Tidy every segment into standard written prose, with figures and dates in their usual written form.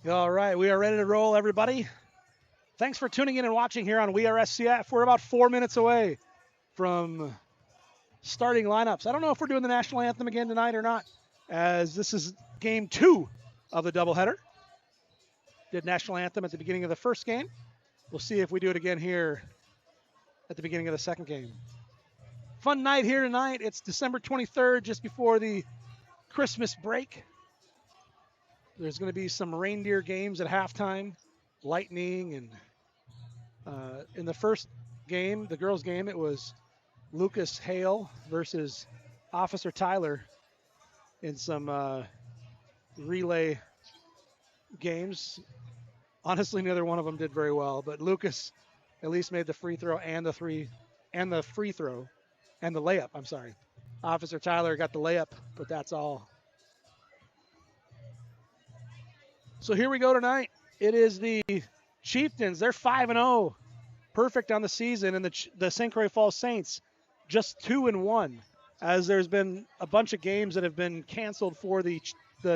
All right, we are ready to roll, everybody. Thanks for tuning in and watching here on We Are SCF. We're about 4 minutes away from starting lineups. I don't know if we're doing the national anthem again tonight or not, as this is game 2 of the doubleheader. Did national anthem at the beginning of the first game. We'll see if we do it again here at the beginning of the second game. Fun night here tonight. It's December 23rd, just before the Christmas break. There's going to be some reindeer games at halftime, lightning, and in the first game, the girls' game, it was Lucas Hale versus Officer Tyler in some relay games. Honestly, neither one of them did very well, but Lucas at least made the free throw and the free throw and the layup. I'm sorry. Officer Tyler got the layup, but that's all. So here we go tonight. It is the Chieftains. They're 5-0, perfect on the season, and the St. Croix Falls Saints just 2-1, as there's been a bunch of games that have been canceled for the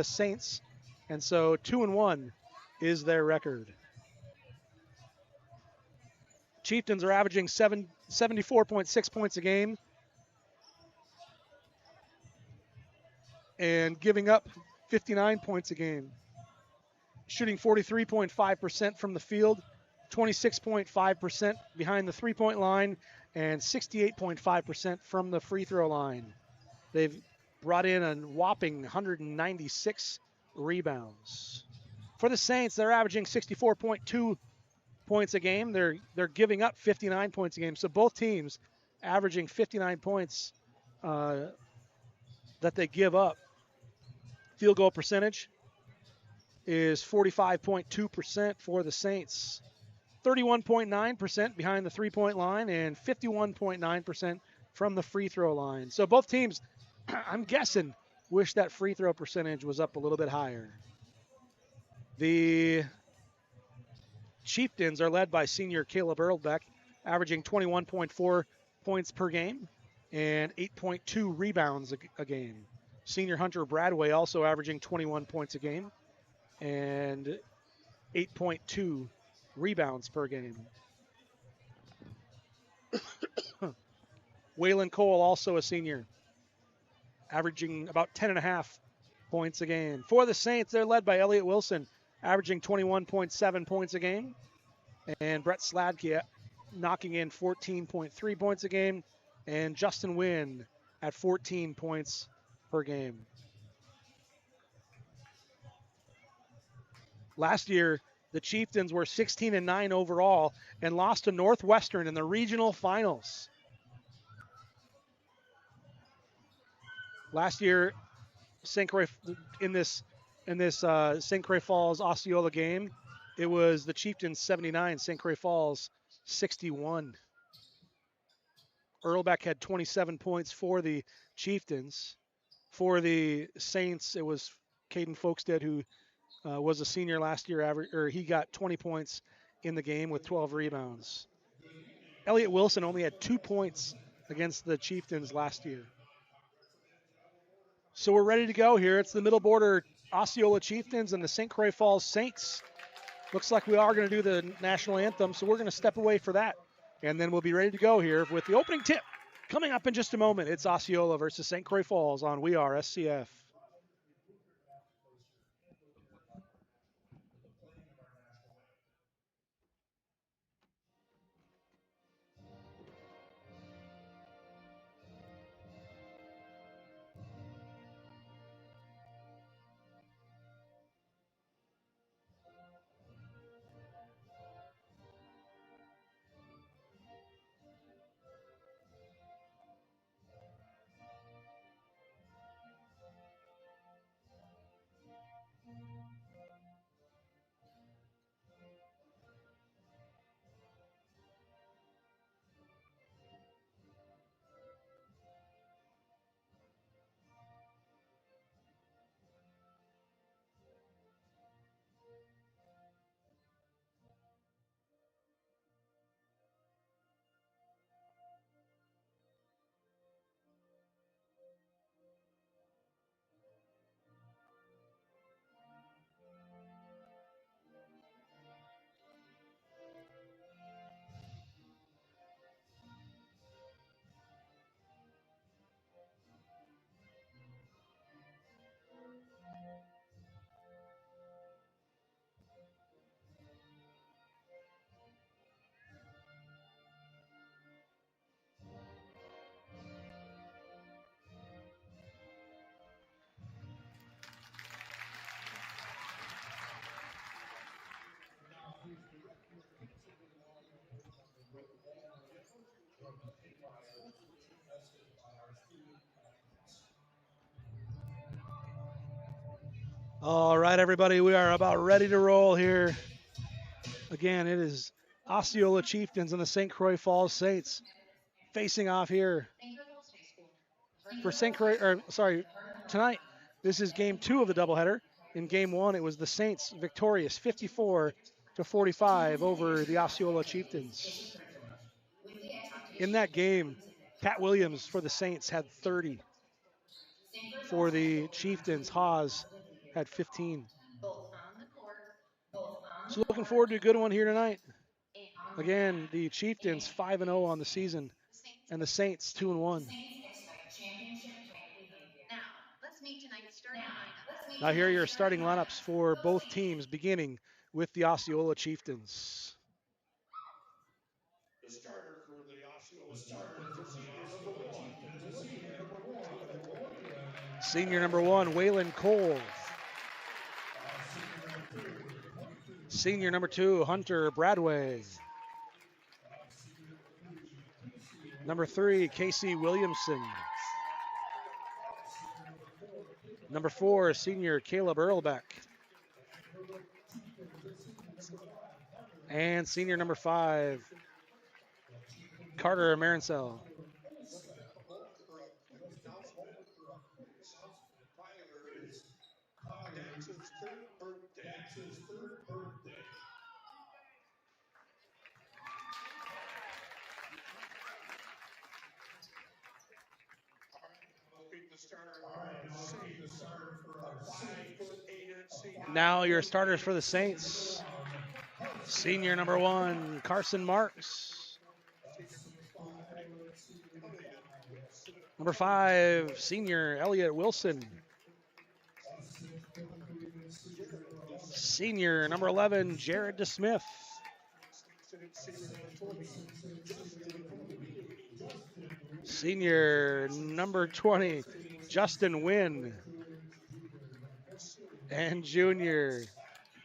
Saints, and so 2-1 is their record. Chieftains are averaging 74.6 points a game and giving up 59 points a game. Shooting 43.5% from the field, 26.5% behind the three-point line, and 68.5% from the free throw line. They've brought in a whopping 196 rebounds. For the Saints, they're averaging 64.2 points a game. They're giving up 59 points a game. So both teams averaging 59 points that they give up. Field goal percentage is 45.2% for the Saints, 31.9% behind the three-point line, and 51.9% from the free throw line. So both teams, I'm guessing, wish that free throw percentage was up a little bit higher. The Chieftains are led by senior Caleb Earlbeck, averaging 21.4 points per game and 8.2 rebounds a game. Senior Hunter Bradway also averaging 21 points a game and 8.2 rebounds per game. Waylon Cole, also a senior, averaging about 10.5 points a game. For the Saints, they're led by Elliott Wilson, averaging 21.7 points a game, and Brett Sladke knocking in 14.3 points a game, and Justin Wynn at 14 points per game. Last year, the Chieftains were 16-9 overall and lost to Northwestern in the regional finals. Last year, St. Croix in this St. Croix Falls Osceola game, it was the Chieftains 79, St. Croix Falls 61. Earlbeck had 27 points for the Chieftains. For the Saints, it was Caden Folkstead, who was a senior last year. He got 20 points in the game with 12 rebounds. Elliott Wilson only had 2 points against the Chieftains last year. So we're ready to go here. It's the middle border Osceola Chieftains and the St. Croix Falls Saints. Looks like we are going to do the national anthem, so we're going to step away for that. And then we'll be ready to go here with the opening tip coming up in just a moment. It's Osceola versus St. Croix Falls on We Are SCF. All right, everybody, we are about ready to roll here. Again, it is Osceola Chieftains and the St. Croix Falls Saints facing off here for St. Croix, or sorry, tonight. This is game 2 of the doubleheader. In game 1, it was the Saints victorious 54-45 over the Osceola Chieftains. In that game, Pat Williams for the Saints had 30. For the Chieftains, Haas had 15. So looking forward to a good one here tonight. Again, the Chieftains 5-0 on the season, and the Saints 2-1. Now here are your starting lineups for both teams, beginning with the Osceola Chieftains. Senior number 1, Waylon Cole. Senior number 2, Hunter Bradway. Number 3, Casey Williamson. Number 4, senior Caleb Earlbeck. And senior number 5, Carter Marincel. Now your starters for the Saints. Senior number 1, Carson Marks. Number 5, senior Elliott Wilson. Senior number 11, Jared DeSmith. Senior number 20, Justin Wynn. And junior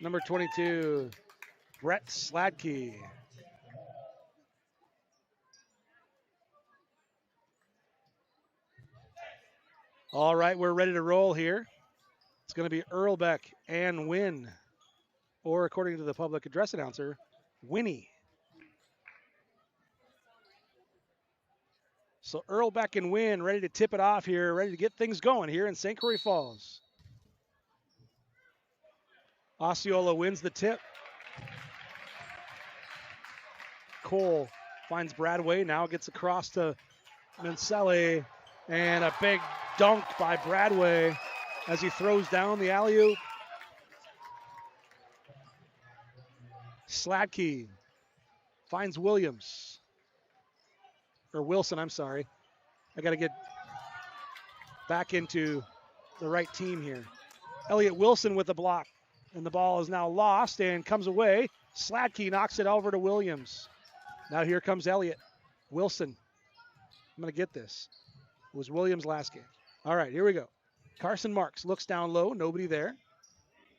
number 22, Brett Sladkey. All right, we're ready to roll here. It's going to be Earlbeck and Wynn, or according to the public address announcer, Winnie. So Earlbeck and Wynn ready to tip it off here, ready to get things going here in St. Croix Falls. Osceola wins the tip. Cole finds Bradway, now gets across to Manseli, and a big dunk by Bradway as he throws down the alley-oop. Sladkey finds Williams. Or Wilson, I'm sorry. I got to get back into the right team here. Elliott Wilson with the block. And the ball is now lost and comes away. Sladkey knocks it over to Williams. Now here comes Elliott. Wilson. I'm going to get this. It was Williams last game. All right, here we go. Carson Marks looks down low. Nobody there.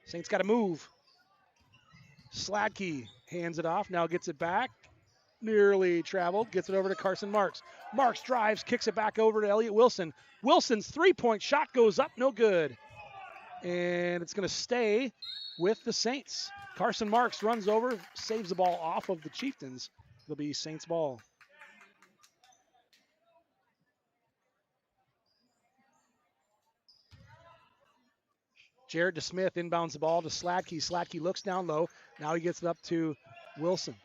Saints got to move. Sladkey hands it off. Now gets it back. Nearly traveled. Gets it over to Carson Marks. Marks drives, kicks it back over to Elliott Wilson. Wilson's three-point shot goes up. No good. And it's going to stay with the Saints. Carson Marks runs over, saves the ball off of the Chieftains. It'll be Saints ball. Jared DeSmith inbounds the ball to Sladkey. Sladkey looks down low. Now he gets it up to Wilson.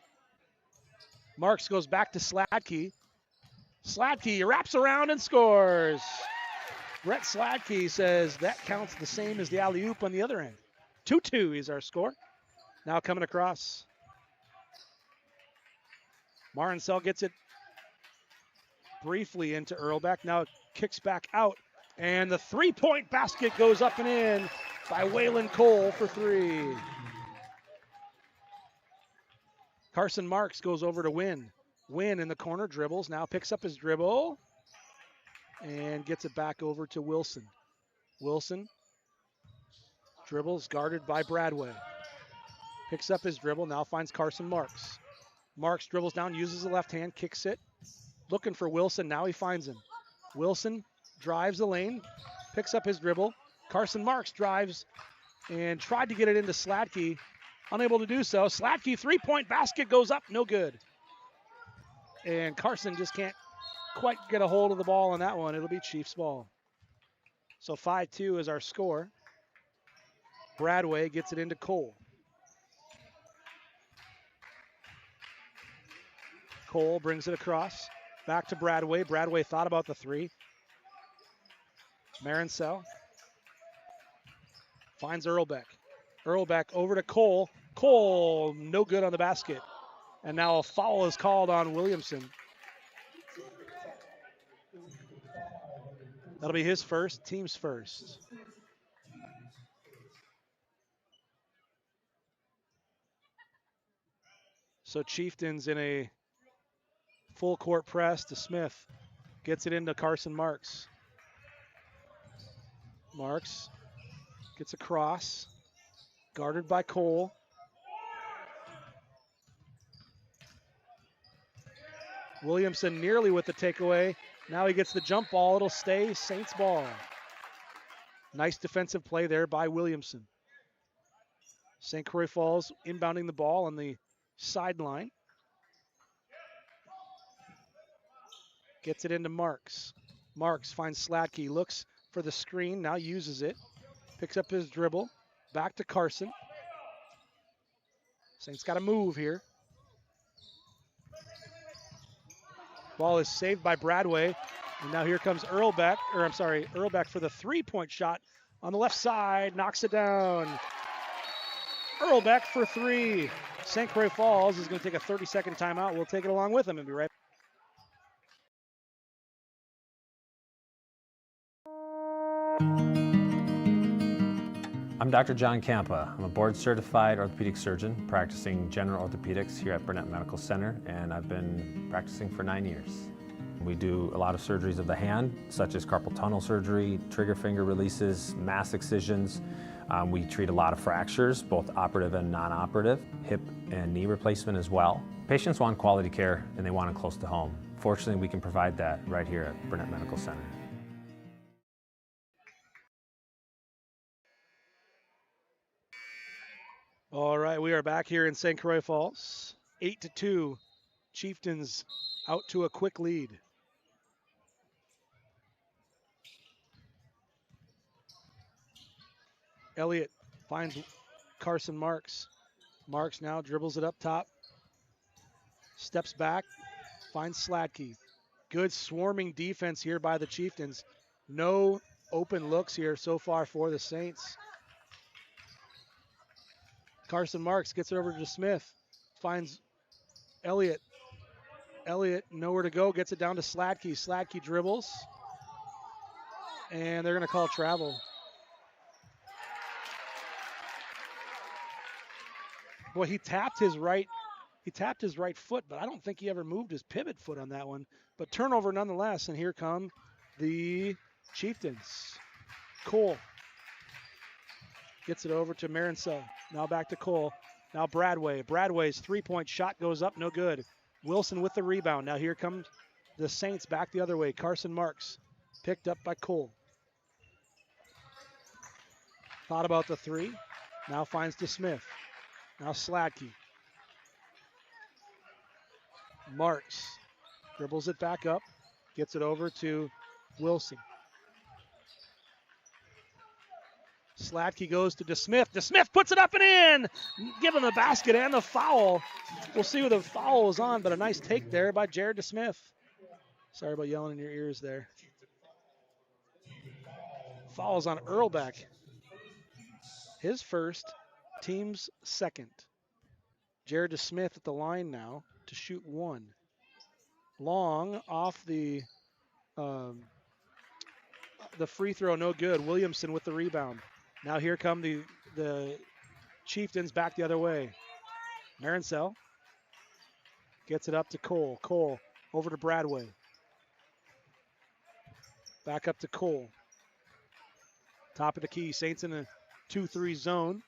Marks goes back to Sladkey. Sladkey wraps around and scores. Brett Sladkey says that counts the same as the alley-oop on the other end. 2-2 is our score. Now coming across. Marincel gets it briefly into Earlbeck. Now kicks back out. And the three-point basket goes up and in by Waylon Cole for 3. Carson Marks goes over to Wynn. Wynn in the corner, dribbles. Now picks up his dribble. And gets it back over to Wilson. Wilson dribbles, guarded by Bradway. Picks up his dribble, now finds Carson Marks. Marks dribbles down, uses the left hand, kicks it. Looking for Wilson, now he finds him. Wilson drives the lane, picks up his dribble. Carson Marks drives, and tried to get it into Slatke. Unable to do so. Slatke, three-point basket goes up, no good. And Carson just can't quite get a hold of the ball on that one. It'll be Chiefs ball. So 5-2 is our score. Bradway gets it into Cole. Cole brings it across. Back to Bradway. Bradway thought about the three. Marincel finds Earlbeck. Earlbeck over to Cole. Cole, no good on the basket. And now a foul is called on Williamson. That'll be his first, team's first. So Chieftains in a full court press to Smith. Gets it into Carson Marks. Marks gets across. Guarded by Cole. Williamson nearly with the takeaway. Now he gets the jump ball. It'll stay Saints ball. Nice defensive play there by Williamson. St. Croix Falls inbounding the ball on the sideline. Gets it into Marks. Marks finds Slatke. Looks for the screen. Now uses it. Picks up his dribble. Back to Carson. Saints got to move here. Ball is saved by Bradway. And now here comes Earlbeck for the three-point shot on the left side. Knocks it down. Earlbeck for three. St. Croix Falls is going to take a 30-second timeout. We'll take it along with him and be right back. I'm Dr. John Campa. I'm a board-certified orthopedic surgeon practicing general orthopedics here at Burnett Medical Center, and I've been practicing for 9 years. We do a lot of surgeries of the hand, such as carpal tunnel surgery, trigger finger releases, mass excisions. We treat a lot of fractures, both operative and non-operative, hip and knee replacement as well. Patients want quality care and they want it close to home. Fortunately, we can provide that right here at Burnett Medical Center. All right, we are back here in St. Croix Falls. 8-2, Chieftains out to a quick lead. Elliott finds Carson Marks. Marks now dribbles it up top. Steps back, finds Slatke. Good swarming defense here by the Chieftains. No open looks here so far for the Saints. Carson Marks gets it over to Smith. Finds Elliott. Elliott nowhere to go. Gets it down to Slatke. Slatke dribbles. And they're going to call travel. Boy, he tapped his right foot, but I don't think he ever moved his pivot foot on that one. But turnover nonetheless, and here come the Chieftains. Cole gets it over to Marincel. Now back to Cole. Now Bradway. Bradway's three-point shot goes up, no good. Wilson with the rebound. Now here comes the Saints back the other way. Carson Marks picked up by Cole. Thought about the three. Now finds to Smith. Now Slatke. Marks dribbles it back up. Gets it over to Wilson. Slatke goes to DeSmith. DeSmith puts it up and in. Give him the basket and the foul. We'll see who the foul is on, but a nice take there by Jared DeSmith. Sorry about yelling in your ears there. Foul's on Earlbeck. His first, team's second. Jared DeSmith at the line now to shoot one. Long off the free throw, no good. Williamson with the rebound. Now here come the Chieftains back the other way. Marincel gets it up to Cole. Cole over to Bradway. Back up to Cole. Top of the key. Saints in a 2-3 zone.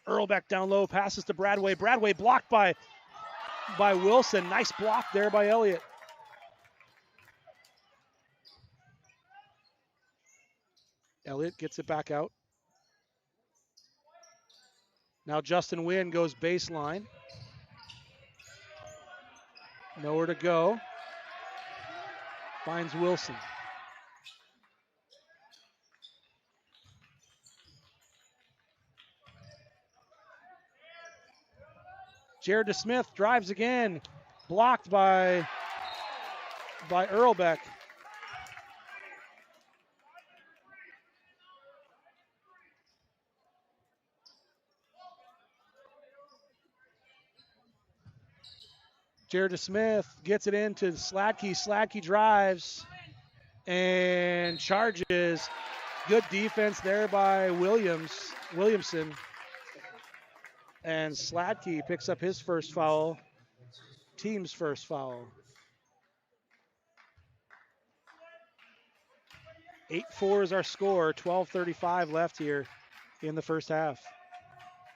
Earlbeck down low, passes to Bradway. Bradway blocked by Wilson. Nice block there by Elliott. Elliott gets it back out. Now Justin Wynn goes baseline. Nowhere to go. Finds Wilson. Jared DeSmith drives again. Blocked by Earlbeck. Jared DeSmith gets it into Sladkey. Sladkey drives and charges. Good defense there by Williamson. And Sladkey picks up his first foul. Team's first foul. 8-4 is our score. 12:35 left here in the first half.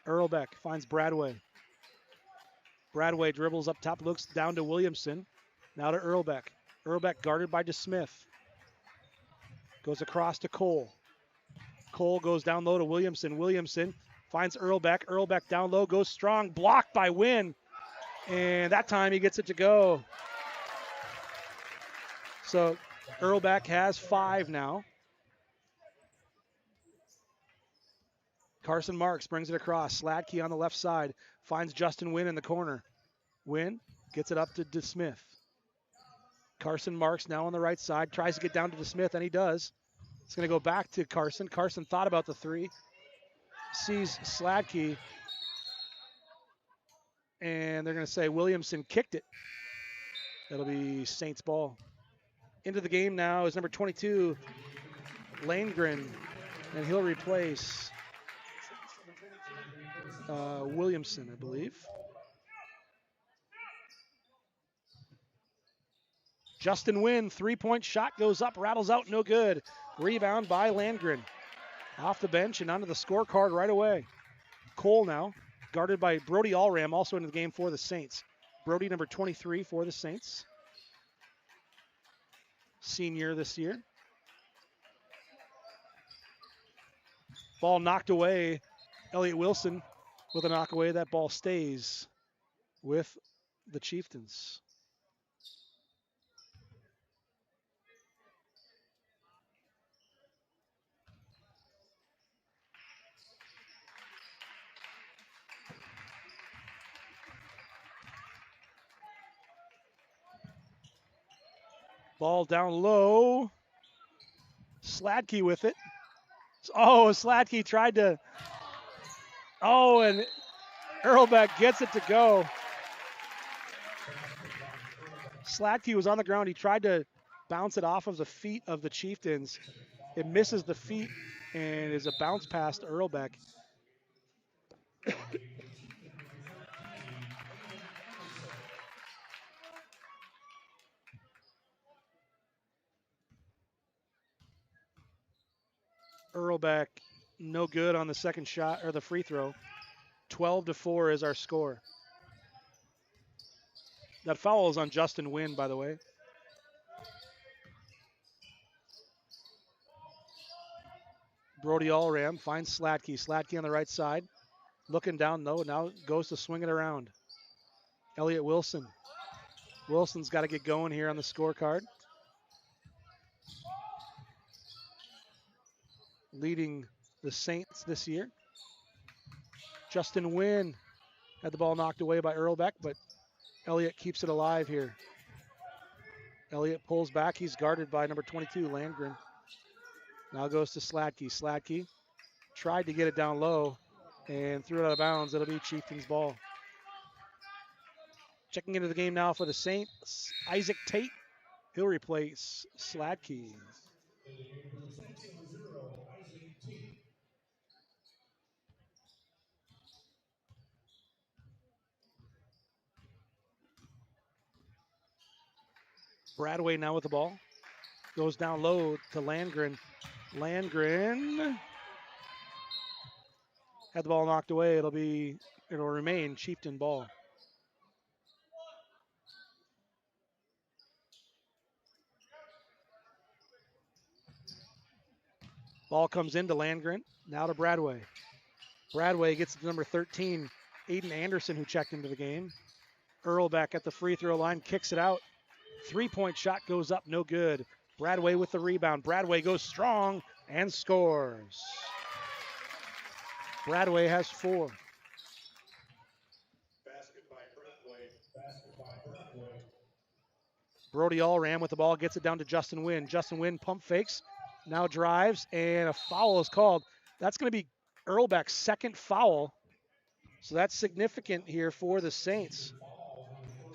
Earlbeck finds Bradway. Bradway dribbles up top, looks down to Williamson. Now to Earlbeck. Earlbeck guarded by DeSmith. Goes across to Cole. Cole goes down low to Williamson. Williamson finds Earlbeck. Earlbeck down low, goes strong. Blocked by Wynn. And that time he gets it to go. So Earlbeck has 5 now. Carson Marks brings it across. Sladkey on the left side. Finds Justin Wynn in the corner. Wynn gets it up to DeSmith. Carson Marks now on the right side. Tries to get down to DeSmith, and he does. It's going to go back to Carson. Carson thought about the 3. Sees Sladkey. And they're going to say Williamson kicked it. That'll be Saints ball. Into the game now is number 22, Landgren. And he'll replace Williamson, I believe. Justin Wynn, 3-point shot goes up, rattles out, no good. Rebound by Landgren. Off the bench and onto the scorecard right away. Cole now, guarded by Brody Allram, also into the game for the Saints. Brody, number 23 for the Saints. Senior this year. Ball knocked away. Elliott Wilson with a knock away. That ball stays with the Chieftains. Ball down low. Sladkey with it. Oh, Sladkey tried to. Oh, and Earlbeck gets it to go. Sladkey was on the ground. He tried to bounce it off of the feet of the Chieftains. It misses the feet and is a bounce pass to Earlbeck. Earlbeck, no good on the second shot or the free throw. 12-4 is our score. That foul is on Justin Wynn, by the way. Brody Allram finds Sladkey. Sladkey on the right side. Looking down low, now goes to swing it around. Elliott Wilson. Wilson's got to get going here on the scorecard. Leading the Saints this year. Justin Wynn had the ball knocked away by Earlbeck, but Elliott keeps it alive here. Elliott pulls back. He's guarded by number 22, Landgren. Now goes to Sladkey. Sladkey tried to get it down low and threw it out of bounds. It'll be Chieftains ball. Checking into the game now for the Saints, Isaac Tate. He'll replace Sladkey. Bradway now with the ball. Goes down low to Landgren. Landgren had the ball knocked away. It'll remain Chieftain ball. Ball comes into Landgren. Now to Bradway. Bradway gets it to number 13, Aiden Anderson, who checked into the game. Earl back at the free throw line, kicks it out. 3-point shot goes up, no good. Bradway with the rebound. Bradway goes strong and scores. Bradway has 4. Brody Allram with the ball, gets it down to Justin Wynn. Justin Wynn pump fakes, now drives, and a foul is called. That's going to be Earlbeck's second foul. So that's significant here for the Saints,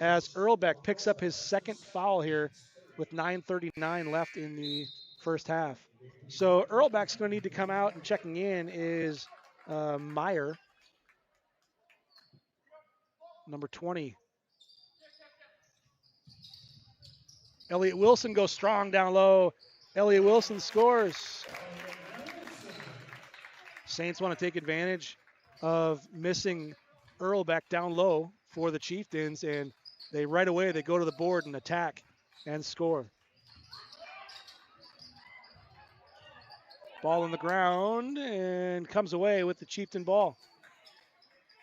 as Earlbeck picks up his second foul here with 9:39 left in the first half. So Earlbeck's going to need to come out, and checking in is Meyer, number 20. Elliott Wilson goes strong down low. Elliott Wilson scores. Saints want to take advantage of missing Earlbeck down low for the Chieftains, and they right away they go to the board and attack and score. Ball on the ground and comes away with the Chieftain ball.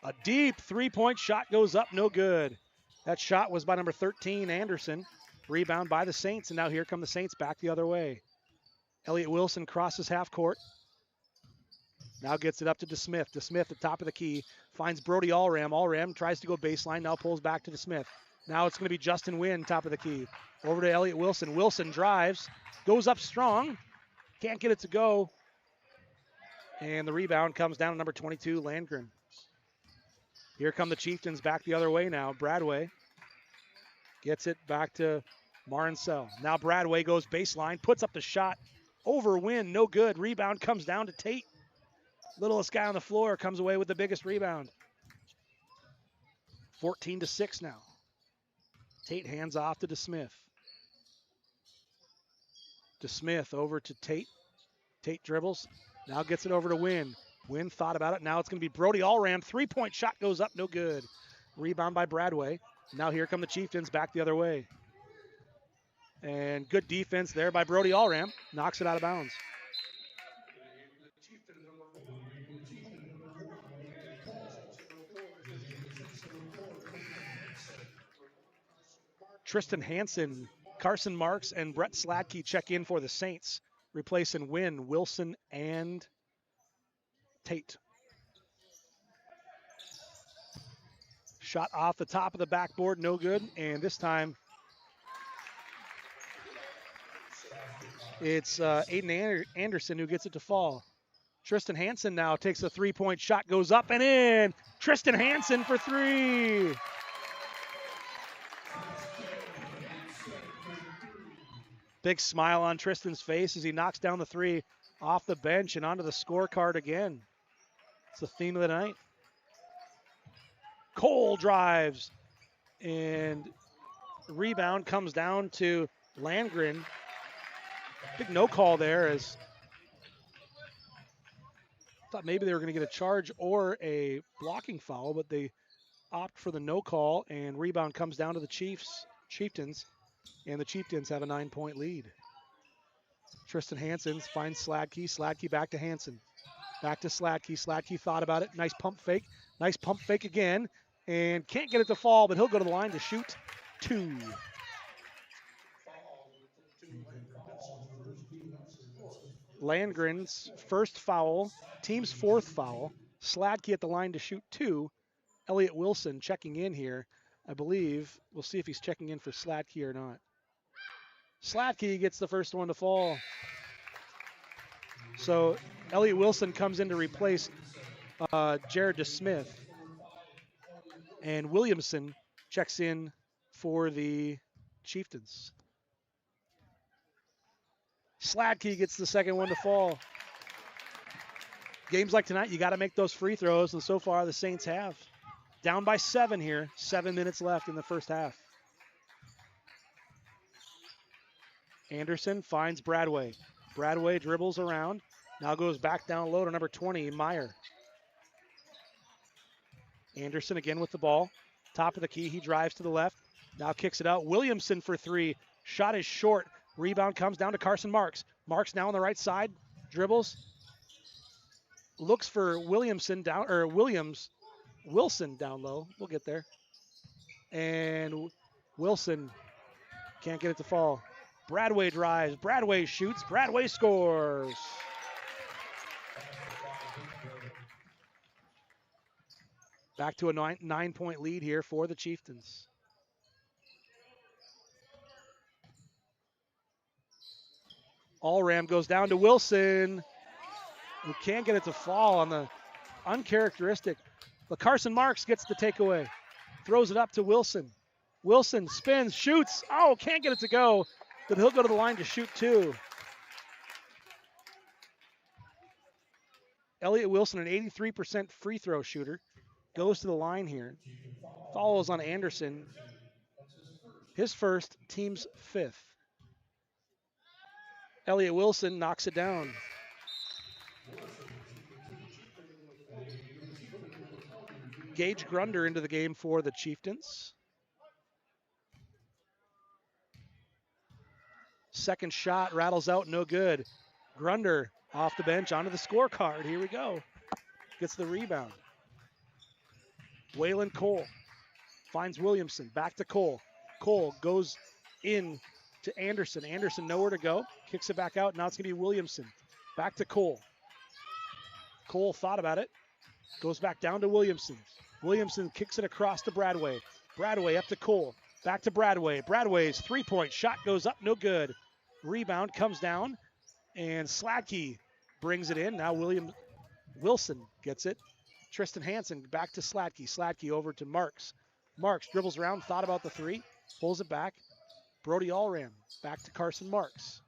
A deep 3-point shot goes up, no good. That shot was by number 13, Anderson. Rebound by the Saints, and now here come the Saints back the other way. Elliott Wilson crosses half court. Now gets it up to DeSmith. DeSmith at the top of the key. Finds Brody Allram. Allram tries to go baseline, now pulls back to DeSmith. Now it's going to be Justin Wynn, top of the key. Over to Elliott Wilson. Wilson drives, goes up strong. Can't get it to go. And the rebound comes down to number 22, Landgren. Here come the Chieftains back the other way now. Bradway gets it back to Marincel. Now Bradway goes baseline, puts up the shot. Over Wynn, no good. Rebound comes down to Tate. Littlest guy on the floor comes away with the biggest rebound. 14-6 now. Tate hands off to DeSmith. DeSmith over to Tate. Tate dribbles. Now gets it over to Wynn. Wynn thought about it. Now it's going to be Brody Allram. 3-point shot goes up, no good. Rebound by Bradway. Now here come the Chieftains back the other way. And good defense there by Brody Allram. Knocks it out of bounds. Tristan Hansen, Carson Marks, and Brett Sladkey check in for the Saints, replacing Wynn, Wilson, and Tate. Shot off the top of the backboard, no good. And this time, it's Aiden Anderson who gets it to fall. Tristan Hansen now takes a 3-point shot, goes up and in. Tristan Hansen for 3. Big smile on Tristan's face as he knocks down the 3 off the bench and onto the scorecard again. It's the theme of the night. Cole drives, and the rebound comes down to Landgren. Big no call there, as thought maybe they were going to get a charge or a blocking foul, but they opt for the no call, and rebound comes down to the Chieftains, and the Chieftains have a 9-point lead. Tristan Hansen finds Sladkey. Sladkey back to Hansen. Back to Sladkey. Sladkey thought about it. Nice pump fake. Nice pump fake again, and can't get it to fall, but he'll go to the line to shoot 2. Landgren's first foul, team's 4th foul. Sladkey at the line to shoot 2. Elliott Wilson checking in here. I believe we'll see if he's checking in for Sladkey or not. Sladkey gets the first one to fall. So Elliott Wilson comes in to replace Jared DeSmith. And Williamson checks in for the Chieftains. Sladkey gets the second one to fall. Games like tonight, you got to make those free throws, and so far the Saints have. Down by 7 here, 7 minutes left in the first half. Anderson finds Bradway. Bradway dribbles around, now goes back down low to number 20, Meyer. Anderson again with the ball. Top of the key, he drives to the left. Now kicks it out. Williamson for 3. Shot is short. Rebound comes down to Carson Marks. Marks now on the right side. dribbles, looks for Wilson down low. We'll get there. And Wilson can't get it to fall. Bradway drives, Bradway shoots, Bradway scores. Back to a 9-point lead here for the Chieftains. Allram goes down to Wilson, who can't get it to fall on the uncharacteristic. But Carson Marks gets the takeaway. Throws it up to Wilson. Wilson spins, shoots. Oh, can't get it to go. But he'll go to the line to shoot 2. Elliott Wilson, an 83% free throw shooter, goes to the line here. Follows on Anderson. His first, team's 5th. Elliott Wilson knocks it down. Gage Grunder into the game for the Chieftains. Second shot rattles out, no good. Grunder off the bench onto the scorecard. Here we go. Gets the rebound. Waylon Cole finds Williamson. Back to Cole. Cole goes in to Anderson. Anderson nowhere to go. Kicks it back out. Now it's going to be Williamson. Back to Cole. Cole thought about it. Goes back down to Williamson. Williamson kicks it across to Bradway. Bradway up to Cole. Back to Bradway. Bradway's three-point shot goes up. No good. Rebound comes down. And Sladkey brings it in. Now Wilson gets it. Tristan Hansen back to Sladkey. Sladkey over to Marks. Marks dribbles around, thought about the 3, pulls it back. Brody Allram back to Carson Marks.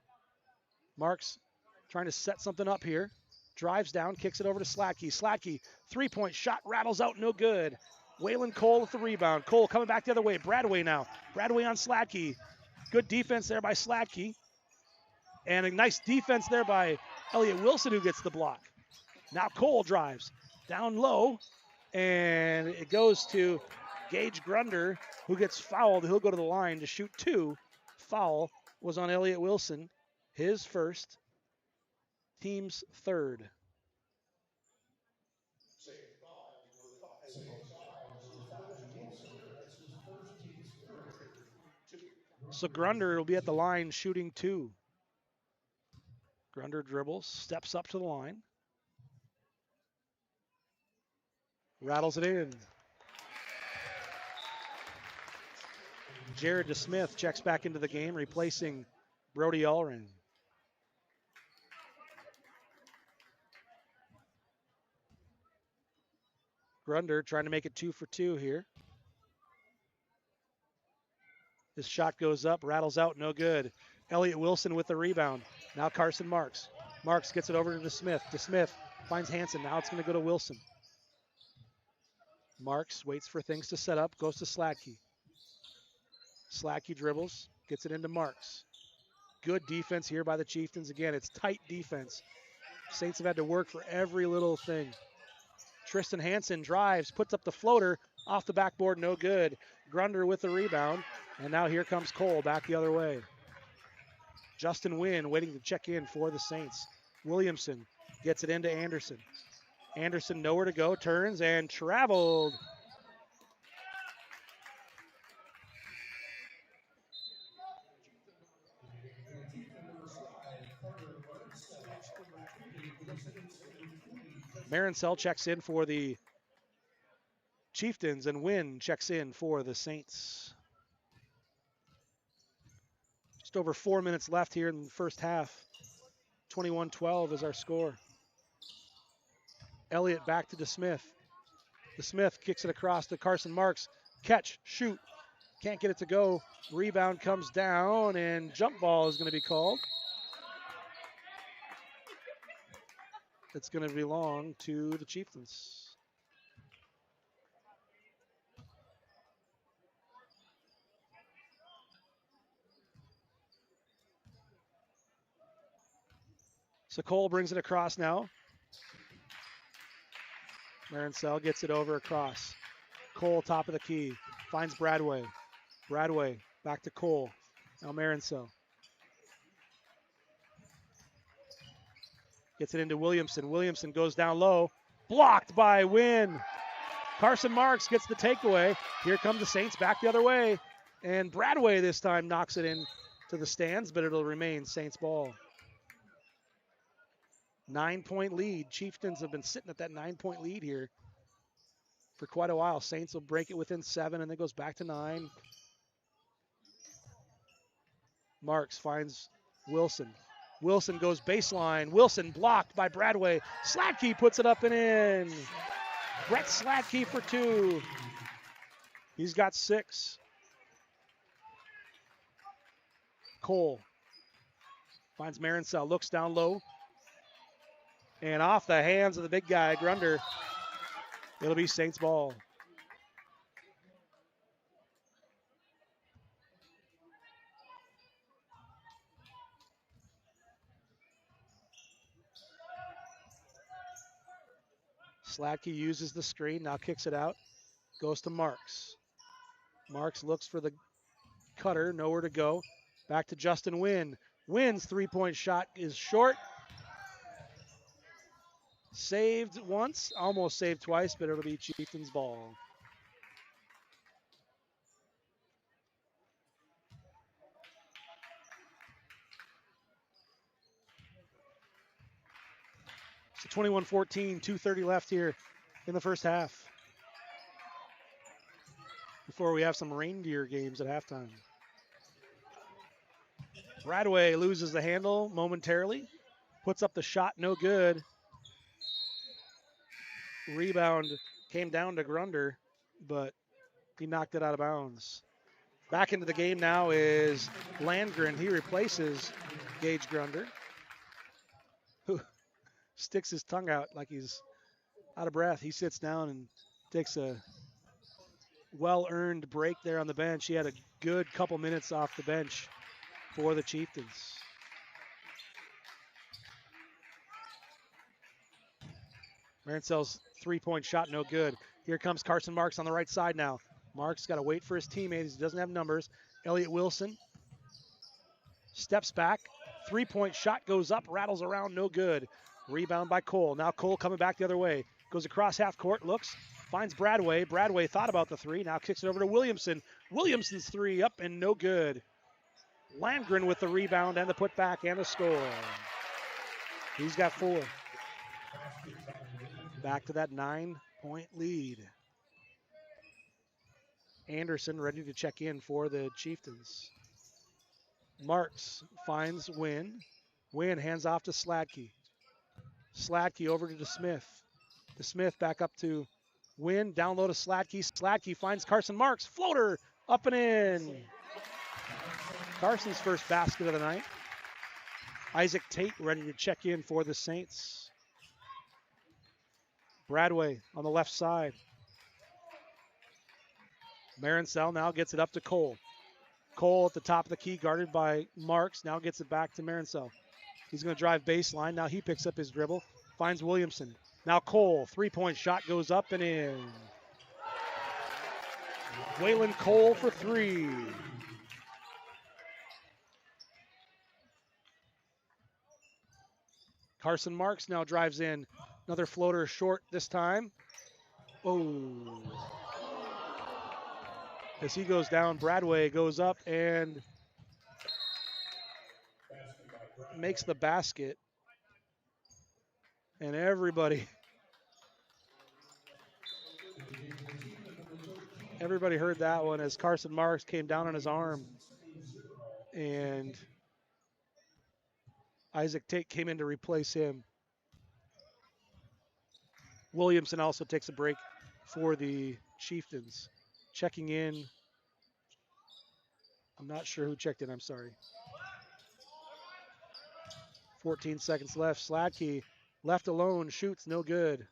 Marks trying to set something up here. Drives down, kicks it over to Sladkey. Sladkey, three-point shot, rattles out, no good. Waylon Cole with the rebound. Cole coming back the other way. Bradway now. Bradway on Sladkey. Good defense there by Sladkey. And a nice defense there by Elliott Wilson, who gets the block. Now Cole drives down low, and it goes to Gage Grunder, who gets fouled. He'll go to the line to shoot 2. Foul was on Elliott Wilson, his first, team's 3rd. So Grunder will be at the line shooting 2. Grunder dribbles, steps up to the line. Rattles it in. Jared DeSmith checks back into the game, replacing Brody Allram. Grunder trying to make it 2 for 2 here. His shot goes up, rattles out, no good. Elliott Wilson with the rebound. Now Carson Marks. Marks gets it over to DeSmith. DeSmith finds Hansen. Now it's going to go to Wilson. Marks waits for things to set up, goes to Sladkey. Sladkey dribbles, gets it into Marks. Good defense here by the Chieftains. Again, it's tight defense. Saints have had to work for every little thing. Tristan Hansen drives, puts up the floater, off the backboard, no good. Grunder with the rebound, and now here comes Cole back the other way. Justin Wynn waiting to check in for the Saints. Williamson gets it into Anderson. Anderson nowhere to go, turns and traveled. Marincel checks in for the Chieftains, and Wynn checks in for the Saints. Just over 4 minutes left here in the first half. 21-12 is our score. Elliott back to DeSmith. DeSmith kicks it across to Carson Marks. Catch, shoot. Can't get it to go. Rebound comes down, and jump ball is going to be called. It's going to belong to the Chieftains. So Cole brings it across now. Marincel gets it over across. Cole top of the key. Finds Bradway. Bradway back to Cole. Now Marincel. Gets it into Williamson. Williamson goes down low. Blocked by Wynn. Carson Marks gets the takeaway. Here come the Saints back the other way. And Bradway this time knocks it in to the stands, but it'll remain Saints ball. 9-point lead. Chieftains have been sitting at that 9-point lead here for quite a while. Saints will break it within 7, and then goes back to 9. Marks finds Wilson. Wilson goes baseline. Wilson blocked by Bradway. Sladkey puts it up and in. Brett Sladkey for 2. He's got 6. Cole finds Marincel, looks down low. And off the hands of the big guy, Grunder, it'll be Saints ball. Sladkey uses the screen, now kicks it out. Goes to Marks. Marks looks for the cutter, nowhere to go. Back to Justin Wynn. Wynn's three-point shot is short. Saved once, almost saved twice, but it'll be Chieftains ball. So 21-14, 2:30 left here in the first half. Before we have some reindeer games at halftime. Bradway loses the handle momentarily. Puts up the shot, no good. Rebound came down to Grunder, but he knocked it out of bounds. Back into the game now is Landgren. He replaces Gage Grunder, who sticks his tongue out like he's out of breath. He sits down and takes a well-earned break there on the bench. He had a good couple minutes off the bench for the Chieftains. Marincel's three-point shot, no good. Here comes Carson Marks on the right side now. Marks got to wait for his teammates. He doesn't have numbers. Elliott Wilson steps back. Three-point shot goes up, rattles around, no good. Rebound by Cole. Now Cole coming back the other way. Goes across half court, looks, finds Bradway. Bradway thought about the three, now kicks it over to Williamson. Williamson's three up and no good. Landgren with the rebound and the putback and the score. He's got 4. Back to that 9-point lead. Anderson ready to check in for the Chieftains. Marks finds Wynn. Wynn hands off to Sladkey. Sladkey over to DeSmith. DeSmith back up to Wynn. Down low to Sladkey. Sladkey finds Carson Marks. Floater up and in. Carson's first basket of the night. Isaac Tate ready to check in for the Saints. Bradway on the left side. Marincel now gets it up to Cole. Cole at the top of the key, guarded by Marks. Now gets it back to Marincel. He's going to drive baseline. Now he picks up his dribble. Finds Williamson. Now Cole. Three-point shot goes up and in. Waylon Cole for 3. Carson Marks now drives in. Another floater short this time. Oh. As he goes down, Bradway goes up and makes the basket. And everybody heard that one as Carson Marks came down on his arm. And Isaac Tate came in to replace him. Williamson also takes a break for the Chieftains. Checking in. I'm not sure who checked in, I'm sorry. 14 seconds left. Sladkey left alone, shoots, no good.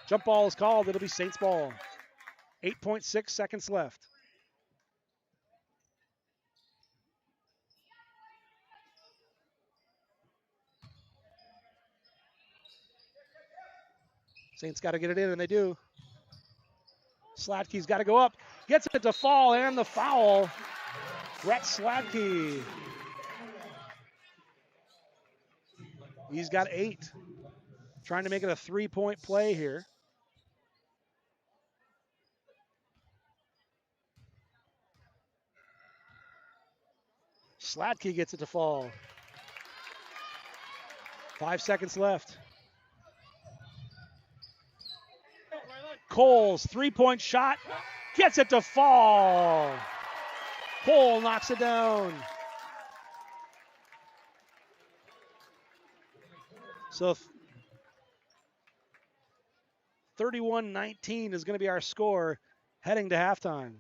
Jump ball is called. It'll be Saints ball. 8.6 seconds left. Saints got to get it in, and they do. Sladkey's got to go up. Gets it to fall, and the foul. Brett Sladkey. He's got 8. Trying to make it a 3-point play here. Slatke gets it to fall. 5 seconds left. Coles, 3-point shot, gets it to fall. Cole knocks it down. So 31-19 is going to be our score heading to halftime.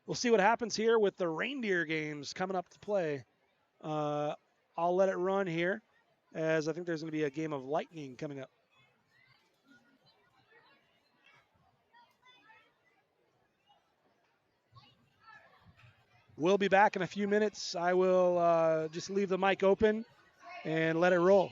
We'll see what happens here with the reindeer games coming up to play. I'll let it run here, as I think there's going to be a game of lightning coming up. We'll be back in a few minutes. I will just leave the mic open and let it roll.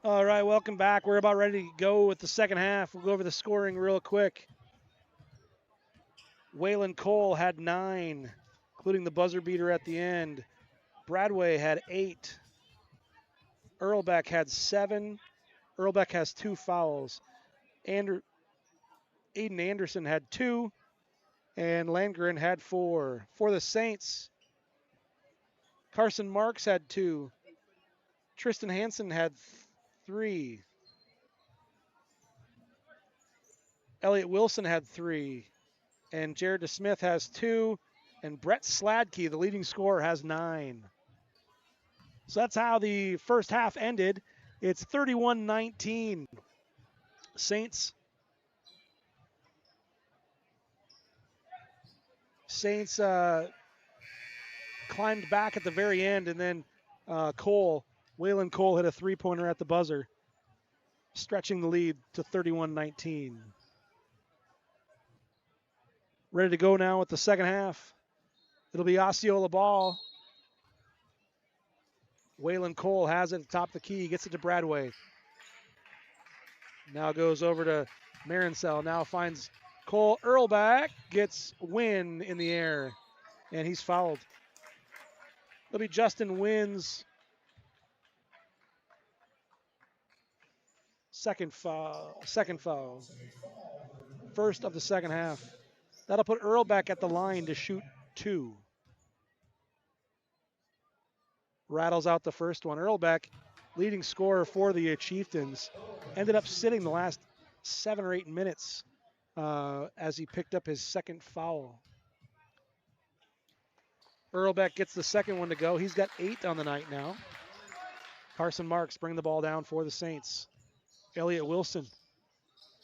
All right, welcome back. We're about ready to go with the second half. We'll go over the scoring real quick. Waylon Cole had 9, including the buzzer beater at the end. Bradway had 8. Earlbeck had 7. Earlbeck has 2 fouls. Aiden Anderson had 2, and Landgren had 4. For the Saints, Carson Marks had 2. Tristan Hansen had 3. Elliott Wilson had 3. And Jared DeSmith has 2. And Brett Sladkey, the leading scorer, has 9. So that's how the first half ended. It's 31-19. Saints climbed back at the very end, and then Waylon Cole hit a three-pointer at the buzzer, stretching the lead to 31-19. Ready to go now with the second half. It'll be Osceola ball. Waylon Cole has it at the top of the key, gets it to Bradway. Now goes over to Marincel, now finds Cole. Earlback gets Wynn in the air, and he's fouled. It'll be Justin Wynn's second foul. First of the second half. That'll put Earlback at the line to shoot 2. Rattles out the first one. Earlbeck, leading scorer for the Chieftains, ended up sitting the last 7 or 8 minutes as he picked up his second foul. Earlbeck gets the second one to go. He's got 8 on the night now. Carson Marks bring the ball down for the Saints. Elliott Wilson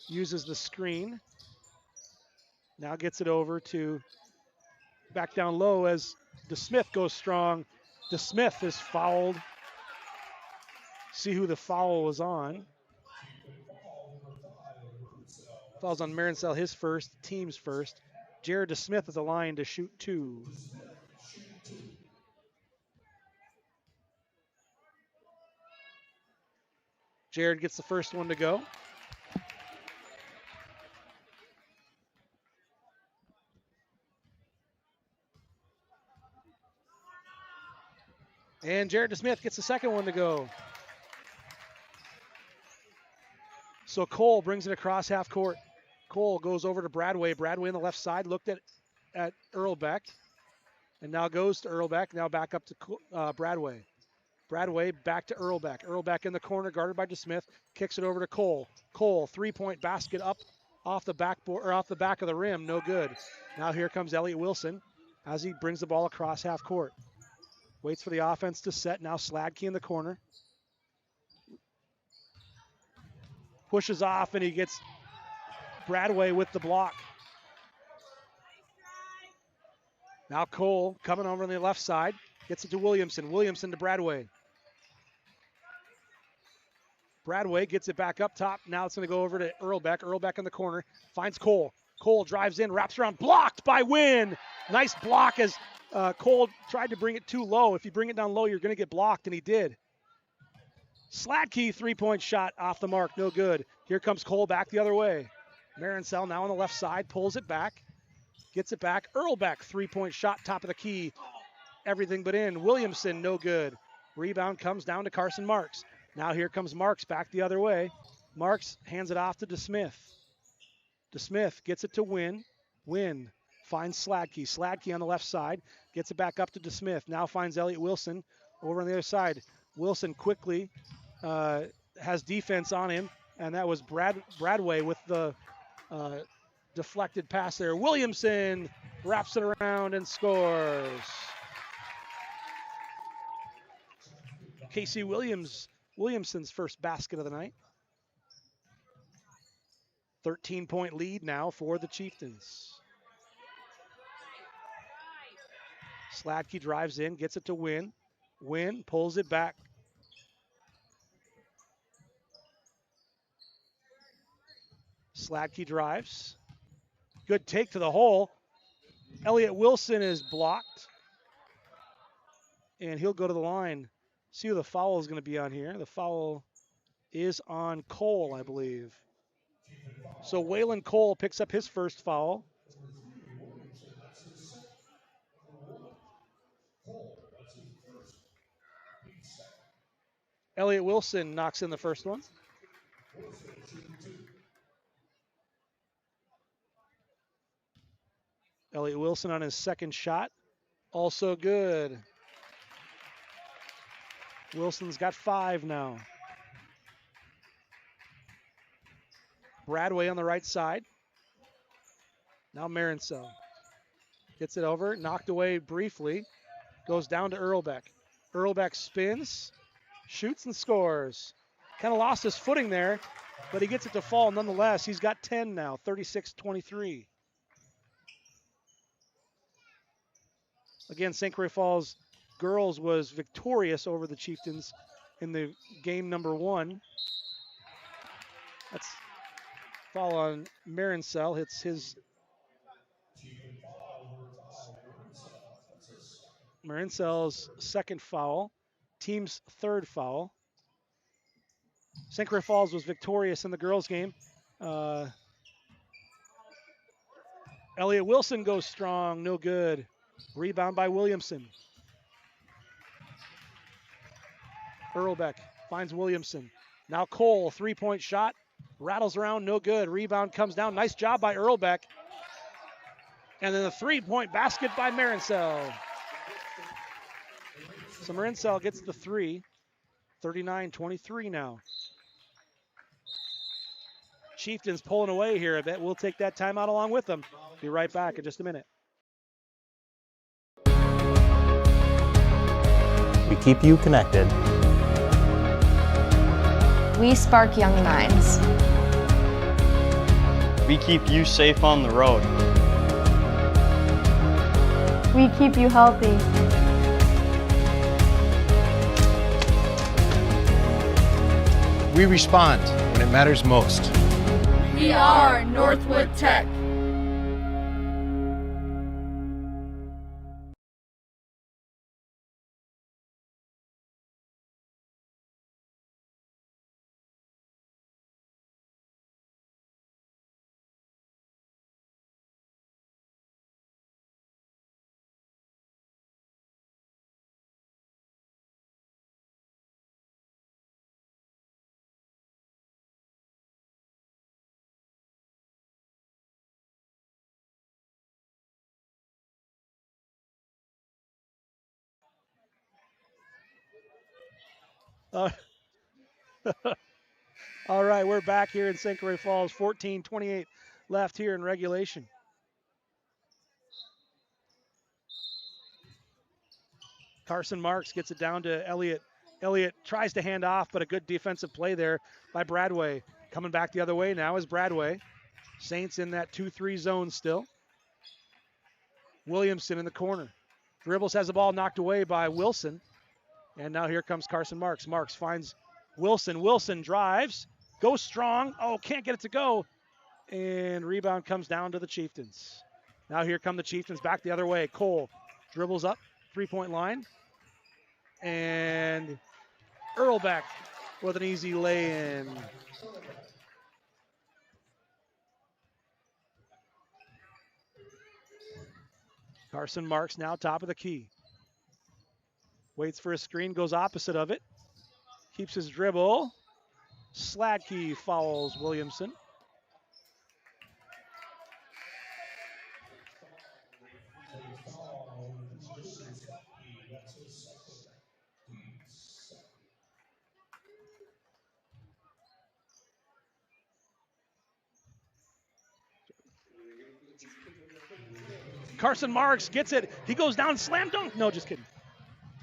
uses the screen. Now gets it over to back down low as DeSmith goes strong. DeSmith is fouled. See who the foul was on. Fouls on Marincel, his first, team's first. Jared DeSmith at the line to shoot 2. Jared gets the first one to go. And Jared DeSmith gets the second one to go. So Cole brings it across half court. Cole goes over to Bradway. Bradway on the left side looked at Earlbeck. And now goes to Earlbeck. Now back up to Bradway. Bradway back to Earlbeck. Earlbeck in the corner, guarded by DeSmith. Kicks it over to Cole. Cole, 3-point basket up off the backboard or off the back of the rim. No good. Now here comes Elliott Wilson as he brings the ball across half court. Waits for the offense to set. Now Sladkey in the corner. Pushes off, and he gets Bradway with the block. Now Cole coming over on the left side. Gets it to Williamson. Williamson to Bradway. Bradway gets it back up top. Now it's going to go over to Earlbeck. Earlbeck in the corner. Finds Cole. Cole drives in, wraps around. Blocked by Wynn. Nice block as Cole tried to bring it too low. If you bring it down low, you're going to get blocked, and he did. Sladkey, 3-point shot off the mark. No good. Here comes Cole back the other way. Marincel now on the left side. Pulls it back. Gets it back. Earlbeck, 3-point shot, top of the key. Everything but in. Williamson, no good. Rebound comes down to Carson Marks. Now here comes Marks back the other way. Marks hands it off to DeSmith. DeSmith gets it to Wynn. Wynn finds Sladkey. Sladkey on the left side. Gets it back up to DeSmith. Now finds Elliott Wilson over on the other side. Wilson quickly has defense on him, and that was Bradway with the deflected pass there. Williamson wraps it around and scores. Casey Williamson's first basket of the night. 13-point lead now for the Chieftains. Sladkey drives in, gets it to Wynn. Wynn pulls it back. Sladkey drives. Good take to the hole. Elliott Wilson is blocked. And he'll go to the line. See who the foul is going to be on here. The foul is on Cole, I believe. So Waylon Cole picks up his first foul. Elliott Wilson knocks in the first one. Elliott Wilson on his second shot. Also good. Wilson's got 5 now. Bradway on the right side. Now Marincel. Gets it over, knocked away briefly. Goes down to Earlbeck. Earlbeck spins, shoots and scores. Kind of lost his footing there, but he gets it to fall nonetheless. He's got 10 now, 36-23. Again, St. Croix Falls girls was victorious over the Chieftains in the game number 1. That's foul on Marincel. Hits his Marincel's second foul, team's third foul. St. Croix Falls was victorious in the girls' game. Elliott Wilson goes strong, no good. Rebound by Williamson. Earlbeck finds Williamson. Now Cole, 3-point shot, rattles around, no good. Rebound comes down, nice job by Earlbeck. And then a 3-point basket by Marincel. So Marincel gets the 3, 39-23 now. Chieftains pulling away here a bit. We'll take that timeout along with them. Be right back in just a minute. We keep you connected. We spark young minds. We keep you safe on the road. We keep you healthy. We respond when it matters most. We are Northwood Tech. All right, we're back here in St. Croix Falls. 14:28 left here in regulation. Carson Marks gets it down to Elliott. Elliott tries to hand off, but a good defensive play there by Bradway. Coming back the other way now is Bradway. Saints in that 2-3 zone still. Williamson in the corner. Dribbles, has the ball knocked away by Wilson. And now here comes Carson Marks. Marks finds Wilson. Wilson drives, goes strong. Oh, can't get it to go. And rebound comes down to the Chieftains. Now here come the Chieftains back the other way. Cole dribbles up, 3-point line. And Earlbeck with an easy lay-in. Carson Marks now top of the key. Waits for a screen, goes opposite of it. Keeps his dribble. Sladkey fouls Williamson. Carson Marks gets it. He goes down, slam dunk. No, just kidding.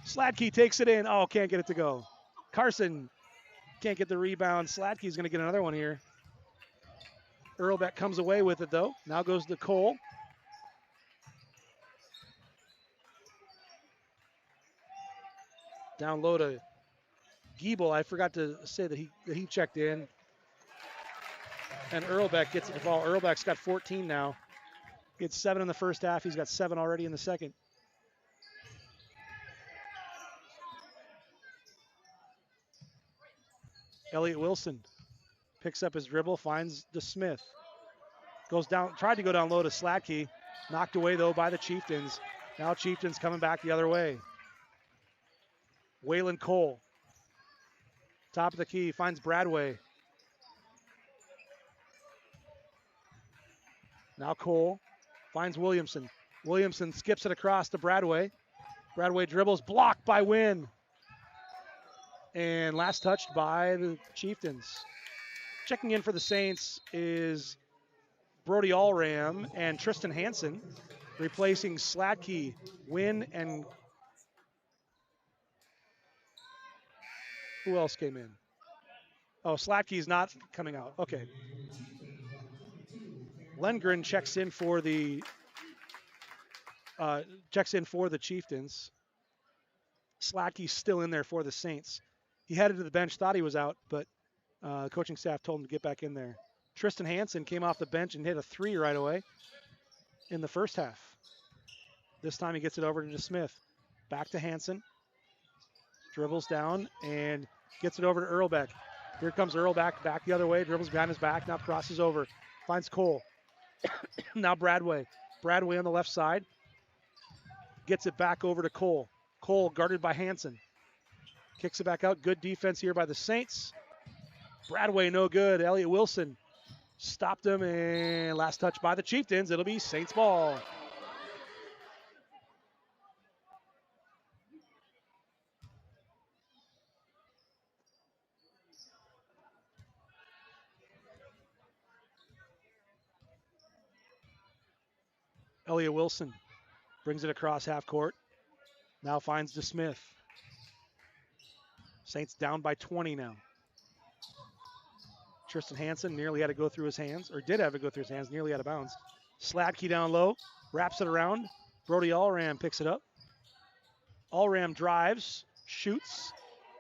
Sladkey takes it in. Oh, can't get it to go. Carson can't get the rebound. Sladkey's going to get another one here. Earlbeck comes away with it, though. Now goes to Cole. Down low to Giebel. I forgot to say that he checked in. And Earlbeck gets it to fall. Earlbeck's got 14 now. He had 7 in the first half. He's got 7 already in the second. Elliott Wilson picks up his dribble, finds DeSmith. Goes down, tried to go down low to Sladkey. Knocked away, though, by the Chieftains. Now Chieftains coming back the other way. Waylon Cole. Top of the key, finds Bradway. Now Cole finds Williamson. Williamson skips it across to Bradway. Bradway dribbles, blocked by Wynn. And last touched by the Chieftains. Checking in for the Saints is Brody Allram and Tristan Hansen, replacing Sladkey, Wynn, and who else came in? Oh, Sladkey's not coming out. Okay. Lengren checks in for the Chieftains. Sladkey's still in there for the Saints. He headed to the bench, thought he was out, but coaching staff told him to get back in there. Tristan Hansen came off the bench and hit a 3 right away in the first half. This time he gets it over to Smith. Back to Hansen. Dribbles down and gets it over to Earlbeck. Here comes Earlbeck back the other way. Dribbles behind his back. Now crosses over. Finds Cole. Now Bradway. Bradway on the left side. Gets it back over to Cole. Cole guarded by Hansen. Kicks it back out. Good defense here by the Saints. Bradway no good. Elliott Wilson stopped him, and last touch by the Chieftains. It'll be Saints ball. Elliott Wilson brings it across half court. Now finds DeSmith. Saints down by 20 now. Tristan Hansen nearly had to go through his hands, or did have to go through his hands, nearly out of bounds. Sladkey down low, wraps it around. Brody Allram picks it up. Allram drives, shoots,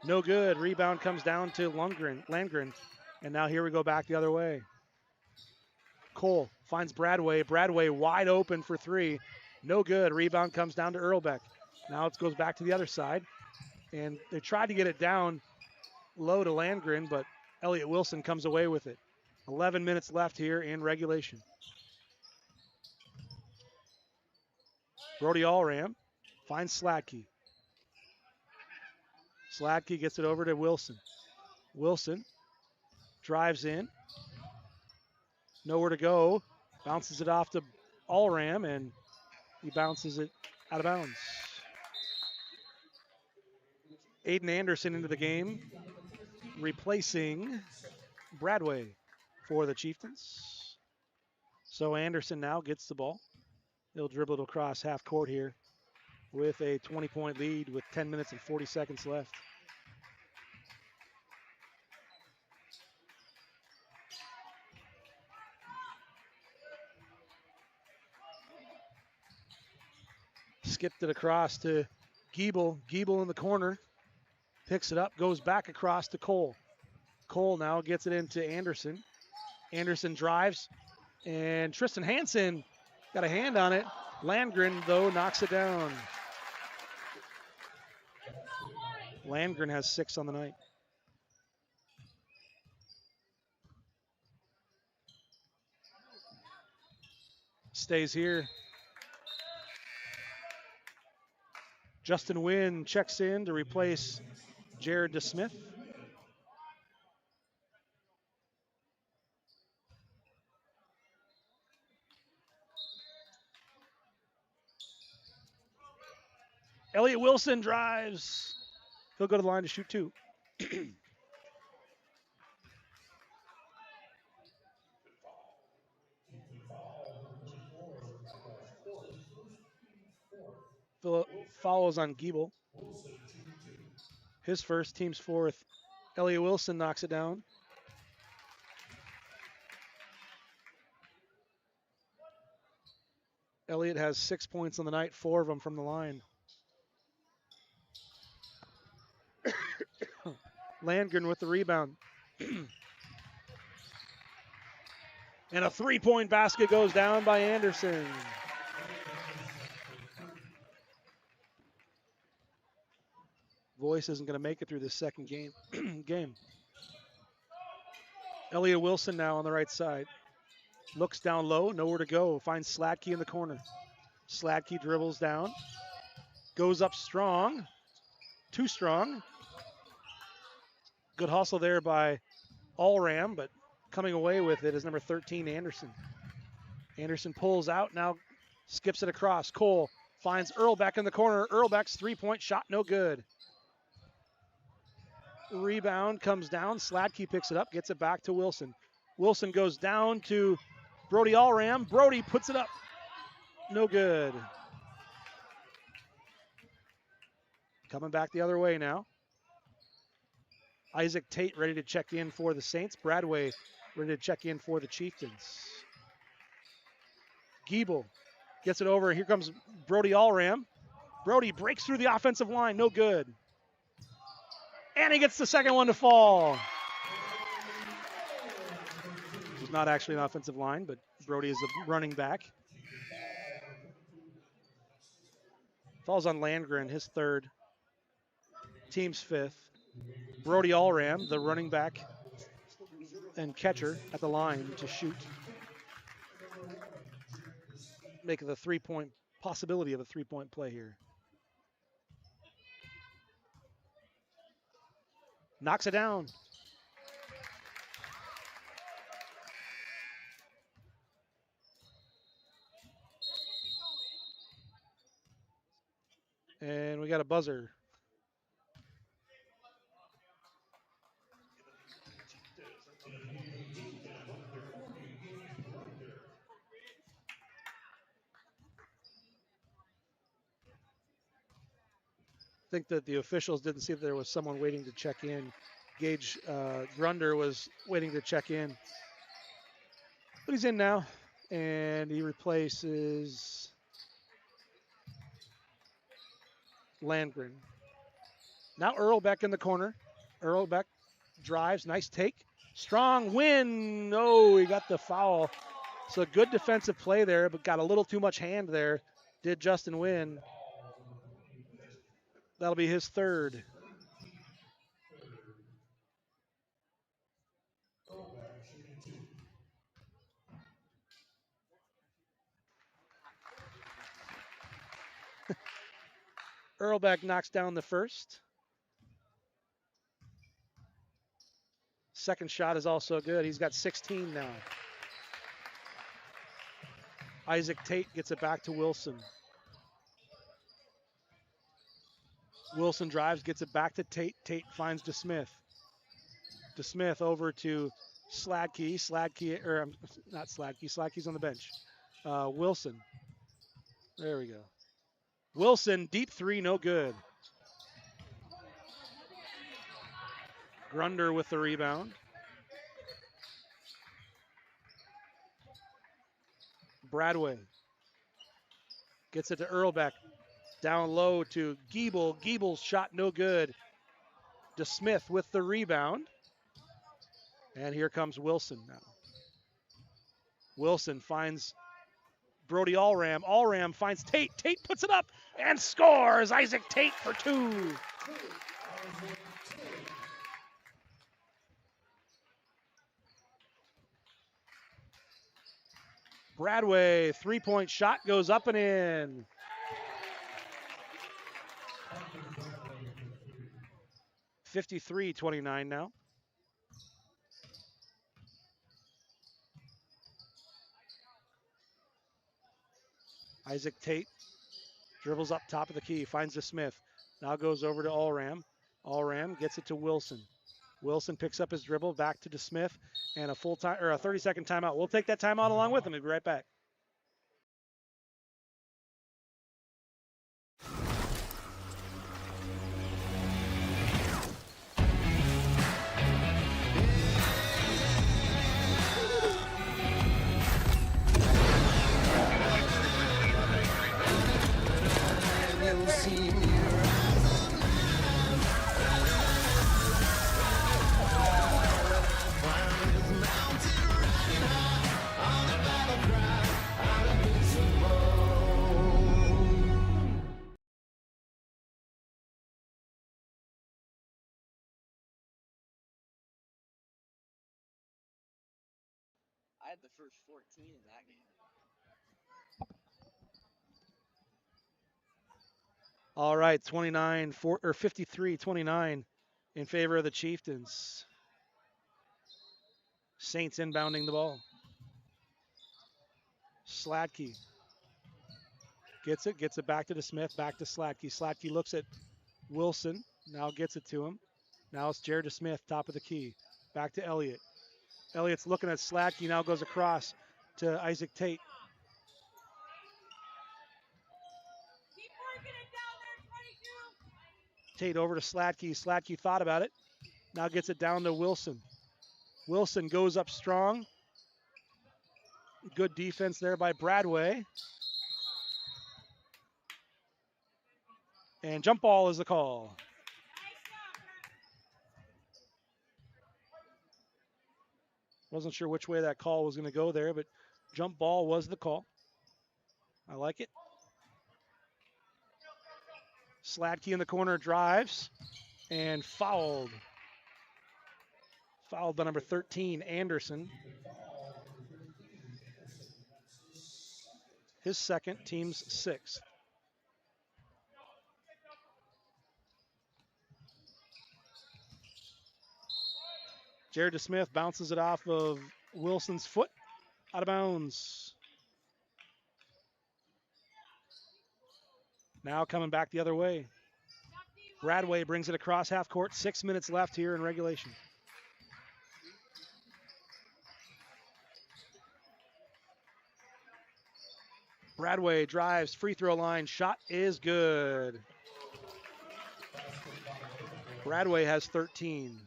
no good. Rebound comes down to Landgren. And now here we go back the other way. Cole finds Bradway. Bradway wide open for 3. No good. Rebound comes down to Earlbeck. Now it goes back to the other side. And they tried to get it down low to Landgren, but Elliott Wilson comes away with it. 11 minutes left here in regulation. Brody Allram finds Sladkey. Sladkey gets it over to Wilson. Wilson drives in. Nowhere to go. Bounces it off to Allram, and he bounces it out of bounds. Aiden Anderson into the game, replacing Bradway for the Chieftains. So Anderson now gets the ball. He'll dribble it across half court here with a 20-point lead with 10 minutes and 40 seconds left. Skipped it across to Giebel. Giebel in the corner. Picks it up, goes back across to Cole. Cole now gets it into Anderson. Anderson drives, and Tristan Hansen got a hand on it. Landgren, though, knocks it down. Landgren has 6 on the night. Stays here. Justin Wynn checks in to replace Jared DeSmith. Elliott Wilson drives. He'll go to the line to shoot 2. Follows on Giebel. His first, team's 4th. Elliott Wilson knocks it down. Elliott has 6 points on the night, 4 of them from the line. Landgren with the rebound. And a 3-point basket goes down by Anderson. Voice isn't going to make it through this second game. Elliot Wilson now on the right side. Looks down low, nowhere to go. Finds Sladkey in the corner. Sladkey dribbles down. Goes up strong. Too strong. Good hustle there by Allram, but coming away with it is number 13, Anderson. Anderson pulls out, now skips it across. Cole finds Earlbeck in the corner. Earlbeck's three-point shot, no good. Rebound comes down. Sladkey picks it up, gets it back to Wilson. Wilson goes down to Brody Allram. Brody puts it up. No good. Coming back the other way now. Isaac Tate ready to check in for the Saints. Bradway ready to check in for the Chieftains. Giebel gets it over. Here comes Brody Allram. Brody breaks through the offensive line. No good. And he gets the second one to fall. It's not actually an offensive line, but Brody is a running back. Falls on Landgren, his third. Team's fifth. Brody Allram, the running back and catcher at the line to shoot. Make the three-point possibility of a three-point play here. Knocks it down. And we got a buzzer. I think that the officials didn't see that there was someone waiting to check in. Gage Grunder was waiting to check in. But he's in now, and he replaces Landgren. Now Earlbeck in the corner. Earlbeck drives, nice take. Strong win. Oh, he got the foul. So good defensive play there, but got a little too much hand there. Did Justin Wynn. That'll be his third. Earlbeck knocks down the first. Second shot is also good. He's got 16 now. Isaac Tate gets it back to Wilson. Wilson drives, gets it back to Tate. Tate finds DeSmith. DeSmith over to Sladkey. Sladkey, or not Sladkey. Sladkey's on the bench. Wilson. There we go. Wilson, deep three, no good. Grunder with the rebound. Bradway gets it to Earlbeck. Down low to Giebel. Giebel's shot no good. DeSmith with the rebound. And here comes Wilson now. Wilson finds Brody Allram. Allram finds Tate. Tate puts it up and scores. Isaac Tate for two. Bradway, three-point shot goes up and in. (53-29) now. Isaac Tate dribbles up top of the key, finds DeSmith. Now goes over to Allram. Allram gets it to Wilson. Wilson picks up his dribble, back to DeSmith, and a 30-second timeout. We'll take that timeout along with him. We'll be right back. had the first 14 in that game. All right, 53-29 in favor of the Chieftains. Saints inbounding the ball. Sladkey gets it back to DeSmith, back to Sladkey. Sladkey looks at Wilson, now gets it to him. Now it's Jared DeSmith, top of the key. Back to Elliott. Elliott's looking at Sladkey, now goes across to Isaac Tate. Tate over to Sladkey. Sladkey thought about it. Now gets it down to Wilson. Wilson goes up strong. Good defense there by Bradway. And jump ball is the call. Wasn't sure which way that call was going to go there, but jump ball was the call. I like it. Sladkey in the corner drives and fouled. Fouled by number 13, Anderson. His second, team's sixth. Jared DeSmith bounces it off of Wilson's foot, out of bounds. Now coming back the other way. Bradway brings it across half court. 6 minutes left here in regulation. Bradway drives, free throw line, shot is good. Bradway has 13.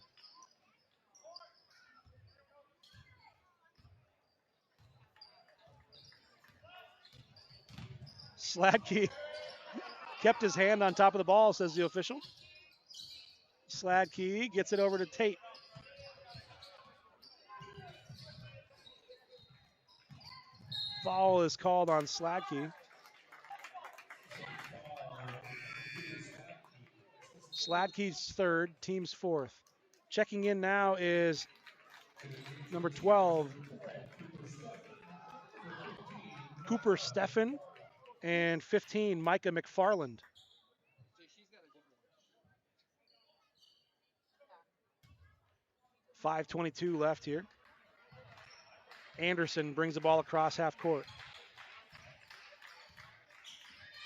Sladkey kept his hand on top of the ball, says the official. Sladkey gets it over to Tate. Foul is called on Sladkey. Sladkey's third, team's fourth. Checking in now is number 12, Cooper Steffen, and 15, Micah McFarland. 5:22 left here. Anderson brings the ball across half court.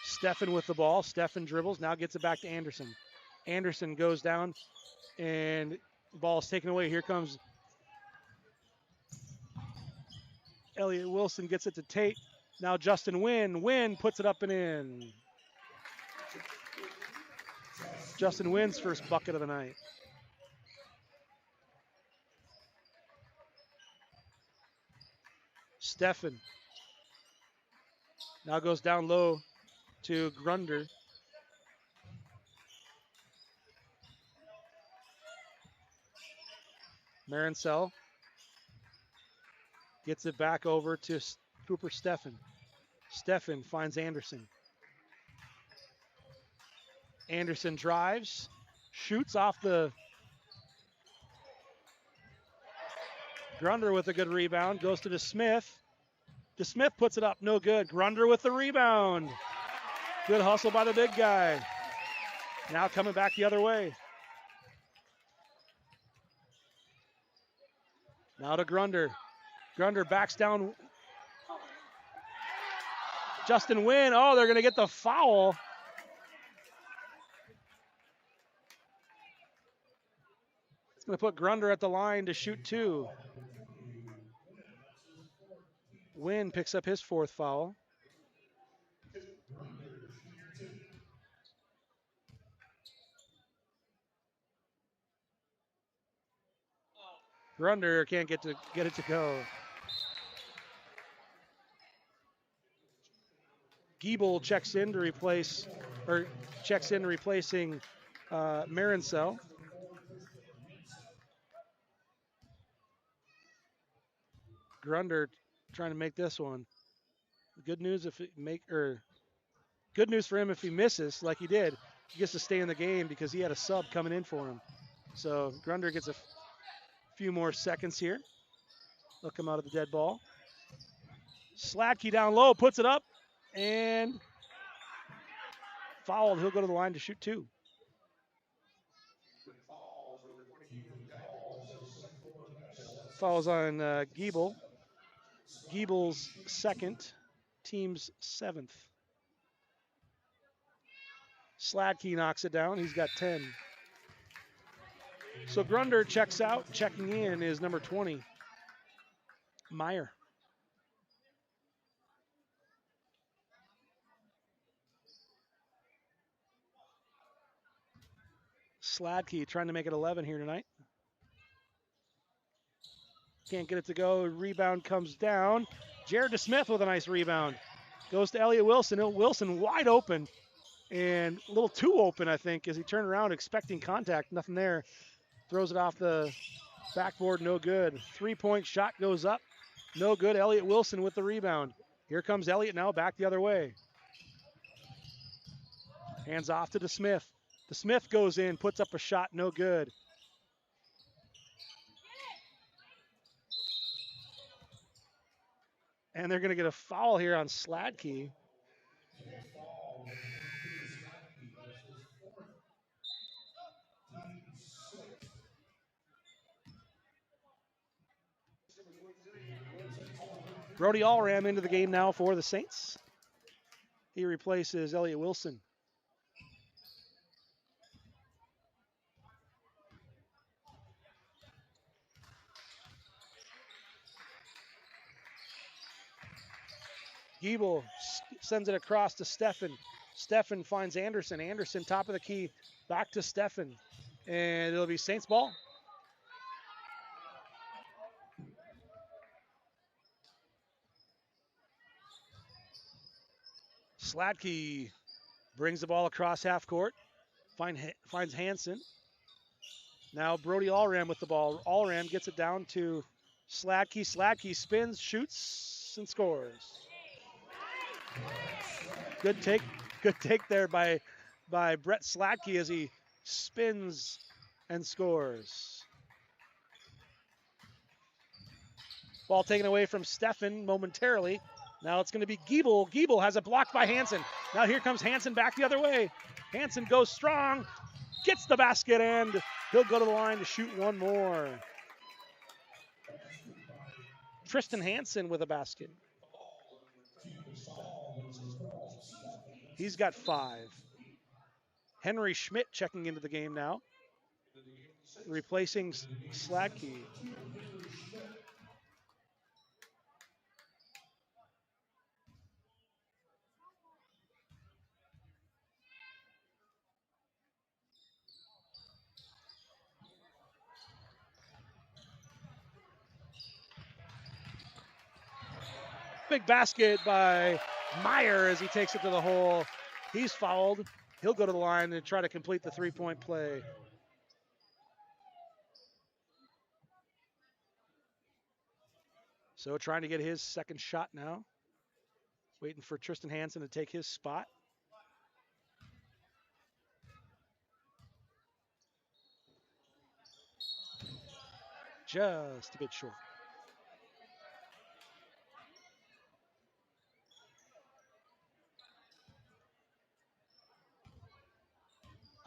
Steffen with the ball. Steffen dribbles, now gets it back to Anderson. Anderson goes down, and the ball is taken away. Here comes Elliott Wilson, gets it to Tate. Now Justin Wynn. Wynn puts it up and in. Justin Wynn's first bucket of the night. Steffen now goes down low to Grunder. Marincel gets it back over to Cooper Steffen. Steffen finds Anderson. Anderson drives, shoots off the Grunder with a good rebound, goes to DeSmith. DeSmith puts it up, no good. Grunder with the rebound. Good hustle by the big guy. Now coming back the other way. Now to Grunder. Grunder backs down. Justin Wynn, oh, they're going to get the foul. It's going to put Grunder at the line to shoot two. Wynn picks up his fourth foul. Grunder can't get it to go. Giebel checks in replacing Marincel. Grunder trying to make this one. Good news for him if he misses like he did. He gets to stay in the game because he had a sub coming in for him. So Grunder gets a few more seconds here. They'll come out of the dead ball. Sladkey down low, puts it up, and fouled. He'll go to the line to shoot 2. Fouls on Giebel. Giebel's second, team's 7th. Sladkey knocks it down. He's got 10. So Grunder checks out. Checking in is number 20, Meyer. Sladkey trying to make it 11 here tonight. Can't get it to go. Rebound comes down. Jared DeSmith with a nice rebound. Goes to Elliott Wilson. Wilson wide open and a little too open, I think, as he turned around expecting contact. Nothing there. Throws it off the backboard. No good. 3-point shot goes up. No good. Elliott Wilson with the rebound. Here comes Elliott now back the other way. Hands off to DeSmith. DeSmith goes in, puts up a shot. No good. And they're going to get a foul here on Sladkey. Brody Allram into the game now for the Saints. He replaces Elliott Wilson. Giebel sends it across to Steffen. Steffen finds Anderson. Anderson, top of the key, back to Steffen. And it'll be Saints ball. Sladkey brings the ball across half court. Finds Hansen. Now Brody Allram with the ball. Allram gets it down to Sladkey. Sladkey spins, shoots, and scores. Good take there by Brett Sladkey as he spins and scores. Ball taken away from Steffen momentarily. Now it's going to be Giebel. Giebel has it blocked by Hansen. Now here comes Hansen back the other way. Hansen goes strong, gets the basket, and he'll go to the line to shoot one more. Tristan Hansen with a basket. He's got 5. Henry Schmidt checking into the game now, replacing Sladkey. Big basket by Meyer as he takes it to the hole. He's fouled. He'll go to the line and try to complete the 3-point play. So trying to get his second shot now. Waiting for Tristan Hansen to take his spot. Just a bit short.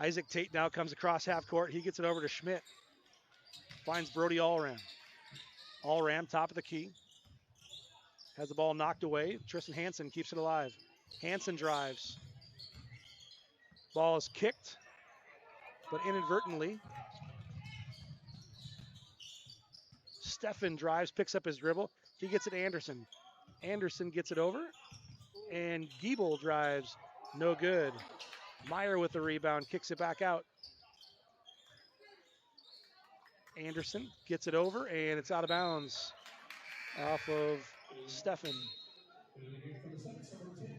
Isaac Tate now comes across half court. He gets it over to Schmidt. Finds Brody Allram. Allram, top of the key. Has the ball knocked away. Tristan Hansen keeps it alive. Hansen drives. Ball is kicked, but inadvertently. Steffen drives, picks up his dribble. He gets it to Anderson. Anderson gets it over. And Giebel drives. No good. Meyer with the rebound, kicks it back out. Anderson gets it over, and it's out of bounds off of Steffen.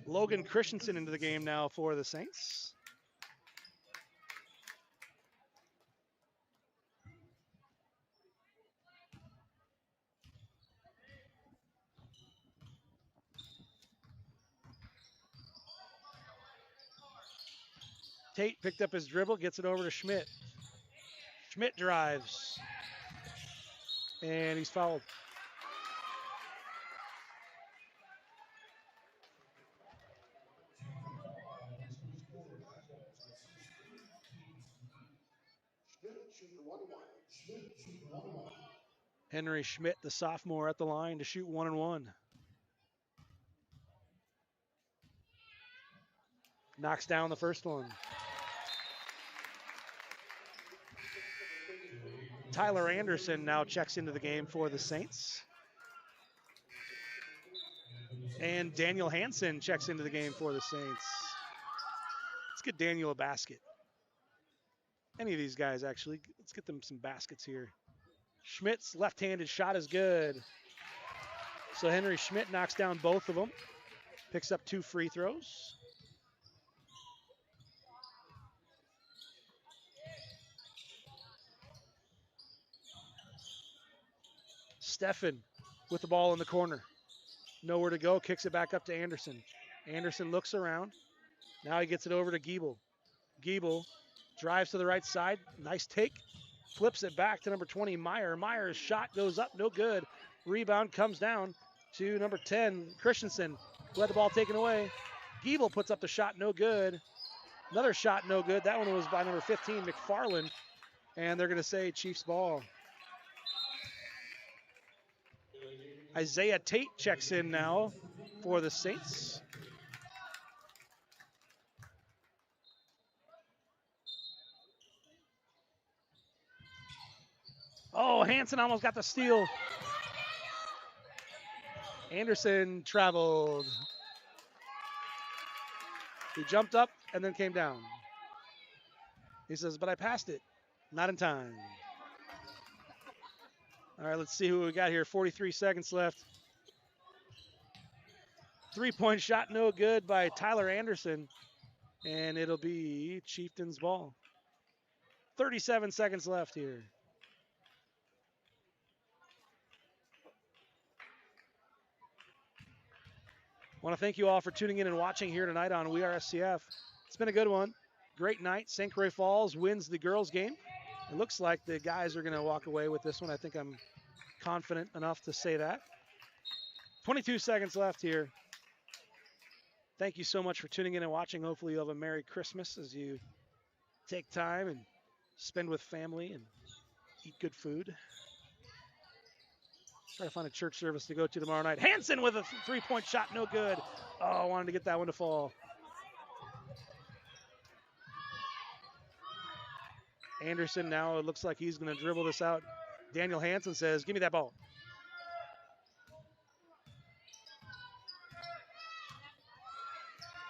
Logan Christensen into the game now for the Saints. Tate picked up his dribble, gets it over to Schmidt. Schmidt drives, and he's fouled. Henry Schmidt, the sophomore, at the line to shoot 1-1. Knocks down the first one. Tyler Anderson now checks into the game for the Saints. And Daniel Hansen checks into the game for the Saints. Let's get Daniel a basket. Any of these guys, actually. Let's get them some baskets here. Schmidt's left-handed shot is good. So Henry Schmidt knocks down both of them. Picks up 2 free throws. Steffen with the ball in the corner. Nowhere to go, kicks it back up to Anderson. Anderson looks around. Now he gets it over to Giebel. Giebel drives to the right side. Nice take. Flips it back to number 20, Meyer. Meyer's shot goes up, no good. Rebound comes down to number 10, Christensen, who had the ball taken away. Giebel puts up the shot, no good. Another shot, no good. That one was by number 15, McFarland. And they're going to say Chiefs ball. Isaiah Tate checks in now for the Saints. Oh, Hansen almost got the steal. Anderson traveled. He jumped up and then came down. He says, but I passed it. Not in time. All right, let's see who we got here. 43 seconds left. 3-point shot, no good by Tyler Anderson. And it'll be Chieftains ball. 37 seconds left here. I want to thank you all for tuning in and watching here tonight on We Are SCF. It's been a good one. Great night. St. Croix Falls wins the girls' game. It looks like the guys are going to walk away with this one. I think I'm confident enough to say that. 22 seconds left here. Thank you so much for tuning in and watching. Hopefully you'll have a Merry Christmas as you take time and spend with family and eat good food. Try to find a church service to go to tomorrow night. Hansen with a 3-point shot, no good. Oh, I wanted to get that one to fall. Anderson now, it looks like he's going to dribble this out. Daniel Hansen says, give me that ball.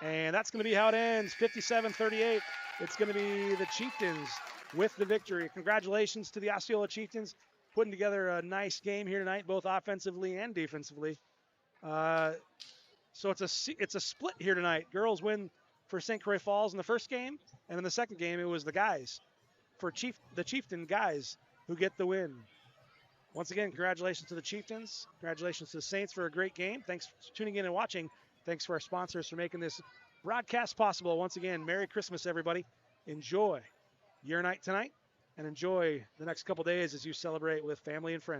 And that's going to be how it ends, 57-38. It's going to be the Chieftains with the victory. Congratulations to the Osceola Chieftains, putting together a nice game here tonight, both offensively and defensively. So it's a split here tonight. Girls win for St. Croix Falls in the first game, and in the second game it was the guys, for the Chieftain guys, who get the win. Once again, congratulations to the Chieftains. Congratulations to the Saints for a great game. Thanks for tuning in and watching. Thanks for our sponsors for making this broadcast possible. Once again, Merry Christmas, everybody. Enjoy your night tonight, and enjoy the next couple days as you celebrate with family and friends.